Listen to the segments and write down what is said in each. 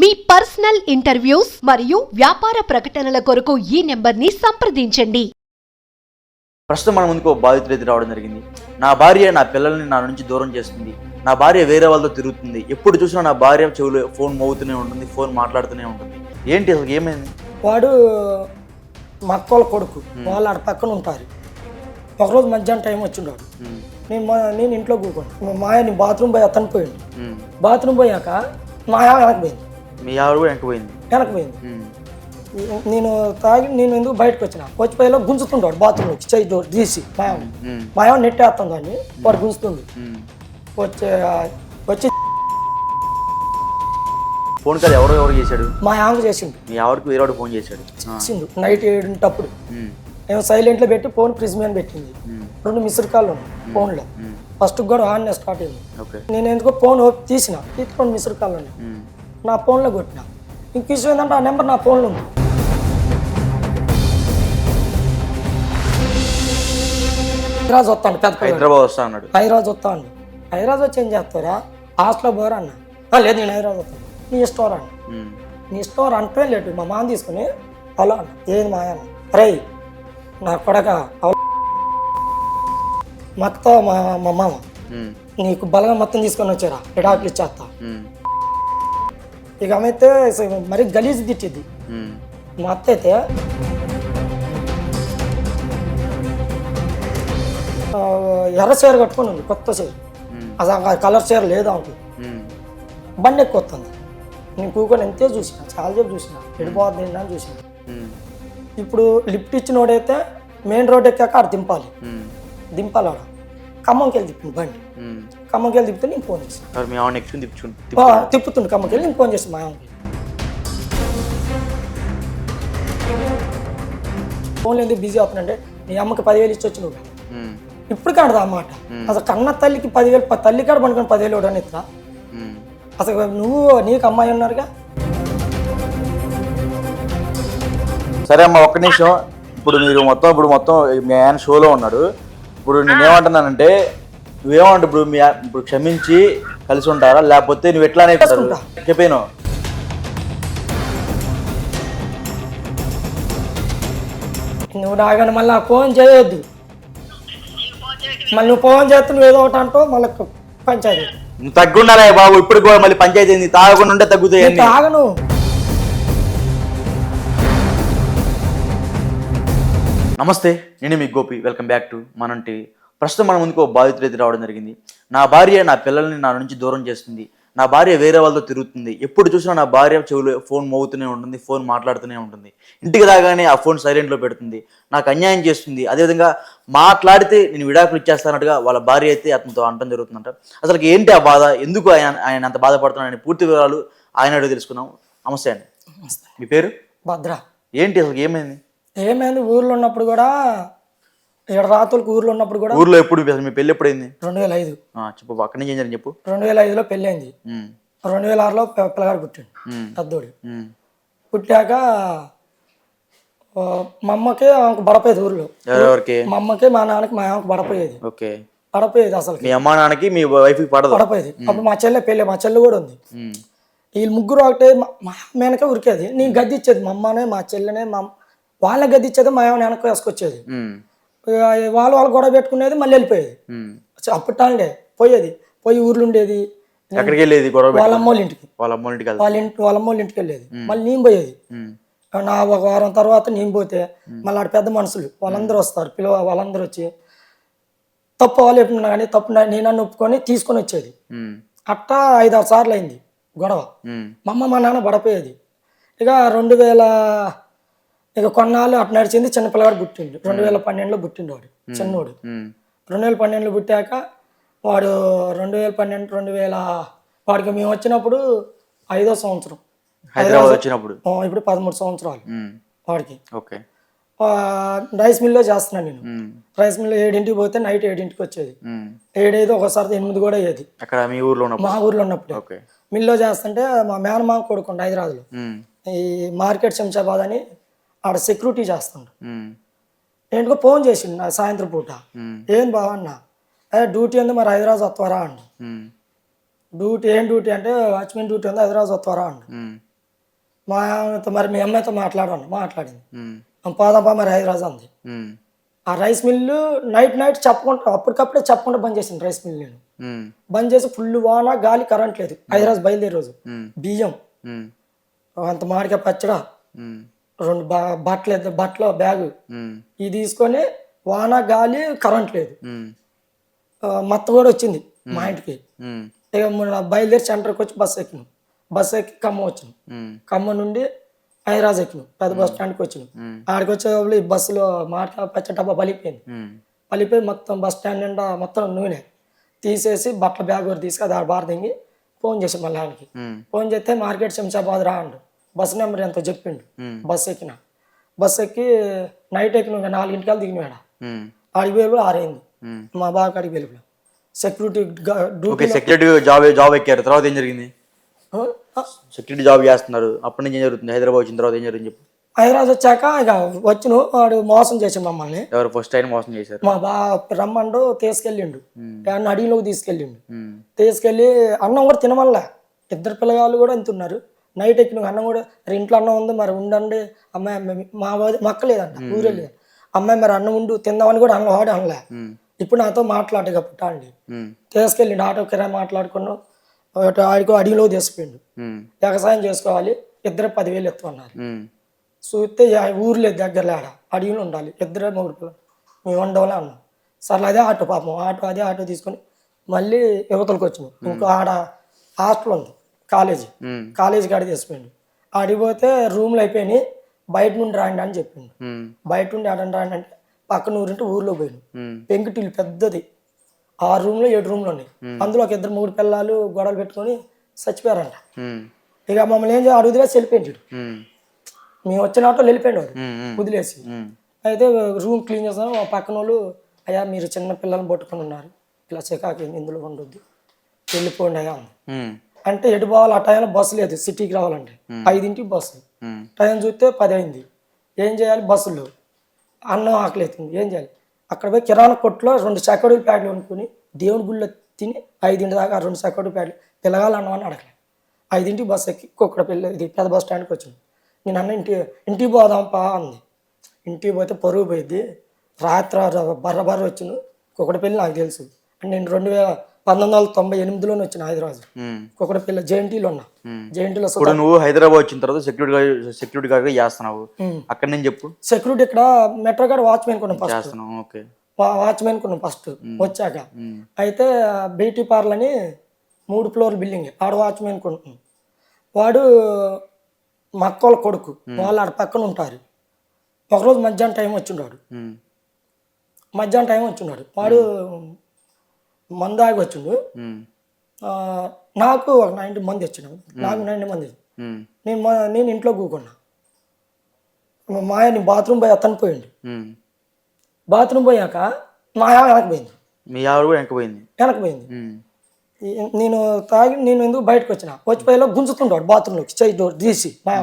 మీ personal interviews మరియు వ్యాపార ప్రకటనల కొరకు ఈ నెంబర్ని సంప్రదించండి. ప్రస్తుతం మన ముందుకు బాధితులు ఎదురు రావడం జరిగింది. నా భార్య నా పిల్లల్ని నా నుంచి దూరం చేస్తుంది. నా భార్య వేరే వాళ్ళతో తిరుగుతుంది. ఎప్పుడు చూసినా నా భార్య చెవులు ఫోన్ మోగుతూనే ఉంటుంది, ఫోన్ మాట్లాడుతూనే ఉంటుంది. ఏంటి అసలు ఏమైంది? వాడు మా అక్కల కొడుకు, వాళ్ళు ఆడ పక్కన ఉంటారు. ఒకరోజు మధ్యాహ్నం టైం వచ్చిండాడు. నేను ఇంట్లో కూర్చోండి. మా ఆయన బాత్రూమ్ పోయి అతను పోయింది. బాత్రూమ్ పోయాక మా ఆమె వెనకపోయింది. మీ ఆవిడ కూడా వెనకపోయింది. నేను తాగి నేను ఎందుకు బయటకు వచ్చిన వచ్చిపోయేలా గుంజుతుంటాడు బాత్రూంలోకి చేయి డోర్ తీసి మా ఆమె నెట్టేస్తాను దాన్ని. వాడు గుంజుతుంది. వచ్చి ఫోన్ కాల్ ఎవరు చేశాడు? మా ఆమె చేసిండు. మీ ఆవిడకి వేరే ఫోన్ చేశాడు. నైట్ 7 మేము సైలెంట్లో పెట్టి ఫోన్ ఫ్రిజ్ మీద పెట్టింది. 2 మిస్డ్ కాల్ ఉన్నాయి ఫోన్లో. ఫస్ట్ కూడా ఆన్ స్టార్ట్ అయింది. నేను ఎందుకో ఫోన్ తీసిన 2 మిస్డ్ కాల్ ఉన్నాయి. నా ఫోన్లో కొట్టిన. ఇంక విషయం ఏంటంటే ఆ నెంబర్ నా ఫోన్లో ఉంది. హైదరాబాద్ వస్తాను, పెద్ద హైదరాబాద్ వస్తా అన్నాడు. హైదరాబాద్ వస్తాను. హైదరాబాద్ వచ్చి ఏం చేస్తారా? హాస్టల్లో పోరా అన్న. లేదు నేను హైదరాబాద్ వస్తాను. నీ ఇష్టం రా అన్న. నీ ఇష్టం అంటే లేదు. మా మామ తీసుకుని హలో అన్న. ఏది మా అన్న? అరే నా కొడక మొత్తం మా మామ నీకు బలంగా మొత్తం తీసుకొని వచ్చారా, విడాకులు ఇచ్చేస్తా. ఇక ఆమె అయితే మరీ గలీజ్ తిట్టిద్ది. మా అత్త అయితే ఎర్ర చీర కట్టుకొని ఉంది, కొత్త చీర. అసలు కలర్ చీర లేదా ఉంటుంది. బండి ఎక్కువ వస్తుంది. నేను కూకొని ఎంతే చూసిన, చాలాసేపు చూసిన, ఎడిపోతుంది అని చూసిన. ఇప్పుడు లిఫ్ట్ ఇచ్చినోడైతే మెయిన్ రోడ్ ఎక్కాక ఆడ దింపాలి ఆడ. ఖమ్మంకి వెళ్ళి తిప్పింది బండి. ఖమ్మంకి వెళ్ళి తిప్పితే నేను ఫోన్ చేసాను. తిప్పుతుండే ఖమ్మంకి వెళ్ళి నేను ఫోన్ చేసాను మా అమ్మకి. ఫోన్లో ఎందుకు బిజీ అవుతుందంటే నీ అమ్మకి 10,000 ఇచ్చి వచ్చిన. ఇప్పుడు కాడదా అన్నమాట. అసలు కన్న తల్లికి 10,000, తల్లి కాడ పండుకొని 10,000 ఇవ్వడానికి ఇట్లా. అసలు నీకు అమ్మాయి ఉన్నారుగా. సరే అమ్మ, ఒక్క నిమిషం. ఇప్పుడు మొత్తం మీ ఆయన షోలో ఉన్నాడు. ఇప్పుడు నేనేమంటున్నానంటే నువ్వేమంటావు? ఇప్పుడు క్షమించి కలిసి ఉంటారా, లేకపోతే నువ్వు ఎట్లానే చెప్పాను? నువ్వు నాగని మళ్ళీ ఫోన్ చేయొద్దు. మళ్ళీ నువ్వు ఫోన్ చేస్తే నువ్వు ఏదో ఒకటి అంటావు, మళ్ళీ పంచాయతీ. నువ్వు తగ్గుండాలే బాబు. ఇప్పుడు కూడా మళ్ళీ పంచాయతీ తాగకుండా ఉంటే తగ్గుతాయి. తాగను. నమస్తే, నేను మీ గోపి. వెల్కమ్ బ్యాక్ టు మనం టీవీ. ప్రస్తుతం మన ముందుకు బాధితులు ఎదురు రావడం జరిగింది. నా భార్య నా పిల్లల్ని నా నుంచి దూరం చేస్తుంది. నా భార్య వేరే వాళ్ళతో తిరుగుతుంది. ఎప్పుడు చూసినా నా భార్య చెవులు ఫోన్ మోగుతూనే ఉంటుంది, ఫోన్ మాట్లాడుతూనే ఉంటుంది. ఇంటికి రాగానే ఆ ఫోన్ సైలెంట్లో పెడుతుంది. నాకు అన్యాయం చేస్తుంది. అదేవిధంగా మాట్లాడితే నేను విడాకులు ఇచ్చేస్తానట్టుగా వాళ్ళ భార్య అయితే అతనితో అనడం జరుగుతుందంట. అసలు ఏంటి ఆ బాధ, ఎందుకు ఆయన అంత బాధపడుతున్నాడని పూర్తి వివరాలు ఆయన అడిగి తెలుసుకుందాం. నమస్తే అండి. మీ పేరు? భద్ర. ఏంటి అసలు ఏమైంది? ఊర్లో ఉన్నప్పుడు కూడా, 7 రాత్రులకు ఊర్లో ఉన్నప్పుడు కూడా. ఊర్లో ఎప్పుడు మీ పెళ్ళి ఎప్పుడైంది? 2005. చెప్పు, అక్కడి నుంచి ఏం జరిగింది చెప్పు. 2005లో పెళ్ళి అయింది. 2006లో పిల్లగాడు పుట్టాడు, పెద్దోడు. పుట్టాక మా అమ్మకి ఆమెకు పడపోయేది ఊర్లో. మా అమ్మకి మా నాన్నకి మా ఆమెకు పడపోయేది. పడపోయేది అసలు. మీ అమ్మ నాన్నకి మీ వైఫ్ పడపోయేది. అప్పుడు మా చెల్లి కూడా ఉంది. వీళ్ళు ముగ్గురు ఒకటే. మా వెనక ఉరికేది. నేను గద్ది ఇచ్చేది. మా అమ్మనే మా చెల్లెనే వాళ్ళ గద్ది ఇచ్చేది. మా ఏమైనా వెనక వేసుకొచ్చేది. వాళ్ళు గొడవ పెట్టుకునేది, మళ్ళీ వెళ్ళిపోయేది. అప్పటాండే పోయి ఊర్లు ఉండేది. వాళ్ళ అమ్మోళ్ళ ఇంటికి వెళ్ళేది. మళ్ళీ నేను పోయేది. నా ఒక వారం తర్వాత నేను పోతే మళ్ళీ ఆడ పెద్ద మనుషులు వాళ్ళందరూ వస్తారు. వాళ్ళందరూ వచ్చి తప్పు వాళ్ళు ఎప్పుడున్నా కానీ తప్పు నేను ఒప్పుకొని తీసుకొని వచ్చేది. అట్టా 5-6 సార్లు అయింది గొడవ. మా అమ్మ మా నాన్న పడపోయేది. ఇక 2000 ఇక కొన్నాళ్ళు అటు నడిచింది. చిన్నపిల్లగాడు పుట్టిండు. 2012లో పుట్టిండు వాడు, చిన్నోడు. 2012లో పుట్టాక వాడు 2012 వాడికి మేము వచ్చినప్పుడు 5వ సంవత్సరం హైదరాబాద్ వచ్చినప్పుడు. ఇప్పుడు 13 సంవత్సరాలు వాడికి. రైస్ మిల్లో చేస్తున్నాను నేను. రైస్ మిల్లో 7ంటికి పోతే నైట్ 7ంటికి వచ్చేది. 7 ఒకసారి 8 కూడా అయ్యేది. మా ఊర్లో ఉన్నప్పుడు మిల్లో చేస్తుంటే మా మేనమామ కొడుకుండు హైదరాబాద్లో. ఈ మార్కెట్ శంషాబాద్ అని ఆడ సెక్యూరిటీ చేస్తుండు. నేను ఫోన్ చేసిండు నా సాయంత్రం పూట. ఏం బావన్నా డ్యూటీ ఉంది, మరి హైదరాబాద్ వస్తారా అండి. డ్యూటీ ఏం డ్యూటీ అంటే వాచ్మెన్ డ్యూటీ ఉంది హైదరాబాద్ వస్తారా అండి. మా ఆమెతో మరి మీ అమ్మాయితో మాట్లాడింది. పోదాంపా మరి హైదరాబాద్ అంది. ఆ రైస్ మిల్లు నైట్ చెప్పకుండా అప్పటికప్పుడే చెప్పకుండా బంద్ చేసింది రైస్ మిల్. నేను బంద్ చేసి ఫుల్ వాన గాలి కరెంట్ లేదు. హైదరాబాద్ బయలుదేరే రోజు బియ్యం అంత మామిడికాయ పచ్చడా 2 బట్టలు బ్యాగు ఇది తీసుకొని వాన గాలి కరెంట్ లేదు. మత్త కూడా వచ్చింది మా ఇంటికి. ఇక బయలుదేరి సెంటర్కి వచ్చి బస్సు ఎక్కి ఖమ్మం వచ్చాను. ఖమ్మం నుండి హైదరాబాద్ ఎక్కినాం. పెద్ద బస్ స్టాండ్కి వచ్చినాం. ఆడికి వచ్చేటప్పుడు ఈ బస్సులో మామిడికాయ పచ్చడి డబ్బా పలిపోయి మొత్తం బస్ స్టాండ్ నిండా మొత్తం నూనె తీసేసి బట్టల బ్యాగ్ కూడా తీసుకు అది బార్ దింగి ఫోన్ చేసి మళ్ళీ ఆయనకి ఫోన్ చేస్తే మార్కెట్ శంషాబాద్ రా అండు. బస్ నెంబర్ ఎంతో చెప్పిండు. బస్ ఎక్కి నైట్ ఎక్కిన 4 గంటలకు దిగినాడు. ఆడికి వేలు 6 అయింది. మా బాగా అడిగి వెలుపు సెక్యూరిటీ జాబ్ ఎక్కారు. తర్వాత ఏం జరిగింది? సెక్యూరిటీ జాబ్ చేస్తున్నారు, అప్పటి నుంచి ఏం జరుగుతుంది? హైదరాబాద్ వచ్చిన తర్వాత ఏం జరిగింది చెప్పు. హైదరాబాద్ వచ్చాక ఇక వచ్చిన వాడు మోసం చేసాడు మమ్మల్ని. ఎవరు ఫస్ట్ టైం మోసం చేశారు? మా రమ్మండు తీసుకెళ్ళిండు. అడవిలోకి తీసుకెళ్ళి అన్నం కూడా తినమల్లా. 2 పిల్లగాళ్ళు కూడా ఎంత ఉన్నారు. నైట్ ఎక్కిన అన్నం కూడా ఇంట్లో అన్నం ఉంది మరి ఉండండి అమ్మాయి మా అక్క లేదంట, ఊరే లేదు. అమ్మాయి మరి అన్నం ఉండు తిందామని కూడా అనలే. ఇప్పుడు నాతో మాట్లాడగా పుట్టా అండి. తీసుకెళ్ళిండు ఆటో కిరాయి మాట్లాడుకున్నాం. ఆడికో అడవిలో తీసుకుపోయిండు. వ్యవసాయం చేసుకోవాలి, 10,000 ఎత్తుకున్నారు. చూస్తే ఊర్లో దగ్గర లేడ అడవిలో ఉండాలి, 2 3 పిల్లలు మేము ఉండవలే అన్నాం. సర్లే అదే ఆటో పాపం ఆటో తీసుకొని మళ్ళీ యువతలకు వచ్చినాం. ఇంకో ఆడ హాస్టల్ ఉంది కాలేజీ కాడ తీసుకుపోయిండు. ఆడిపోతే రూమ్లు అయిపోయినాయి, బయట నుండి రాండి అని చెప్పిండు. బయట నుండి ఆడండి రాండి అంటే పక్కన ఊరింటే ఊర్లో పోయిను. పెంకుటిల్లు పెద్దది, 6 రూమ్లు 7 రూమ్లు ఉన్నాయి. అందులో ఒక 2 3 పిల్లలు గొడవలు పెట్టుకొని చచ్చిపోయారంట. ఇక మమ్మల్ని ఏం చేయాలి అడుగుదిలేసి వెళ్ళిపోయిండు. మేము వచ్చిన ఆటోలు వెళ్ళిపోయాడు వాడు వదిలేసి. అయితే రూమ్ క్లీన్ చేస్తాను. పక్కన వాళ్ళు అయ్యా మీరు చిన్న పిల్లల్ని పట్టుకుని ఉన్నారు, ఇలా చికాకి ఇందులో ఉండొద్దు వెళ్ళిపోండి అయ్యా అంది. అంటే ఎటు పోవాలి? ఆ టైంలో బస్సు లేదు, సిటీకి రావాలంటే 5ంటికి బస్సు. టైం చూస్తే 10 అయింది. ఏం చేయాలి? బస్సులో అన్నం ఆకలి అవుతుంది, ఏం చేయాలి? అక్కడ పోయి కిరాణా కొట్లో 2 చకోడీల ప్యాడ్లు కొనుక్కొని దేవుడి గుళ్ళో తిని 5ంటి దాకా 2 చకోడీల ప్యాడ్లు పిల్లగాలు అన్నం అని అడగలేదు. 5ంటికి బస్సు ఎక్కి ఇది పెద్ద బస్ స్టాండ్కి వచ్చింది. నేను అన్న ఇంటికి పోదాంపా అంది. ఇంటికి పోతే పరుగు పోయింది. రాత్రి బర్ర వచ్చింది. కుక్కడపల్లి నాకు తెలుసు అంటే నేను 1998లోనే వచ్చిన హైదరాబాద్. కుక్కడపల్లి జేఎన్టీలో ఉన్నా. జేఎన్టీలో నువ్వు హైదరాబాద్ వచ్చిన తర్వాత సెక్యూరిటీ గార్డ్ చేస్తున్నావు. అక్కడ నేను చెప్పు. సెక్యూరిటీ ఇక్కడ మెట్రో గార్డ్ వాచ్మెన్ కొన్నాం ఫస్ట్ వచ్చాక. అయితే బ్యూటీ పార్లర్ అని 3 ఫ్లోర్ బిల్డింగ్ ఆడ వాచ్మెన్ కొన్నాం. వాడు మా అక్కోళ్ళ కొడుకు, వాళ్ళు ఆడ పక్కన ఉంటారు. ఒకరోజు మధ్యాహ్నం టైం వచ్చిండాడు. వాడు మందాగి వచ్చిండు. నాకు ఒక 90 మంది వచ్చినాడు. నాకు 90 మంది. నేను ఇంట్లో కూకున్నా. మా ఆయన బాత్రూమ్ పోయి అతను పోయిండు. బాత్రూమ్ పోయాక మా ఆవిడ వెనకపోయింది. మీ ఆవిడ కూడా వెనకపోయింది. నేను ఎందుకు బయటకు వచ్చిన వచ్చిపోయేలా గుంజుతుంటాడు బాత్రూంలోకి చేయి డోర్ తీసి. మా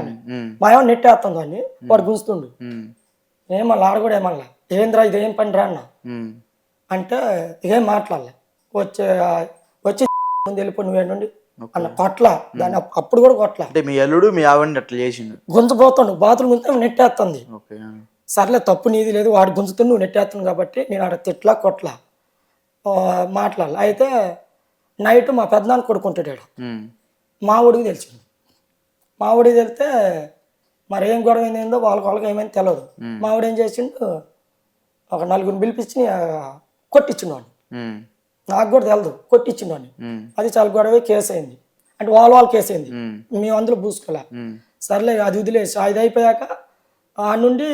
ఆవిడ నెట్టేస్తాను దాన్ని, వాడు గుంజుతుండు. ఏమన్నా ఆడ కూడా ఏమన్నా ఏంద్రా ఇదేం పని రా అన్న అంటే ఏం మాట్లాడలే. వచ్చి వెళ్ళిపో నువ్వేండి అన్న కొట్ల దాన్ని. అప్పుడు కూడా కొట్ల. మీ అల్లుడు మీ ఆవిడని అట్లా చేసిండు, గుంజపోతాడు. బాత్రూమ్ గుంజుతే నెట్టేస్తుంది. సర్లే తప్పు నీది లేదు, వాడు గుంజుతుంది నువ్వు నెట్టేస్తుంది కాబట్టి నేను ఆడ తిట్లా కొట్లా మాట్లాడాలి. అయితే నైట్ మా పెద్దనాన్న కొడుకుంటాడు. మా ఊడికి తెలిసింది. మా ఊడికి తెలిస్తే మరి ఏం గొడవ ఏందో వాళ్ళకి ఏమైంది తెలియదు. మా ఊడు ఏం చేసిండు, ఒక 4 పిలిపించి కొట్టించిండు వాడిని. నాకు కూడా తెలియదు, కొట్టించిండు వాడిని. అది చాలా గొడవ కేసు అయింది. అంటే వాళ్ళ కేసు అయింది, మేము అందులో పూసుకోలే. సర్లే అది వదిలేసి అది అయిపోయాక ఆ నుండి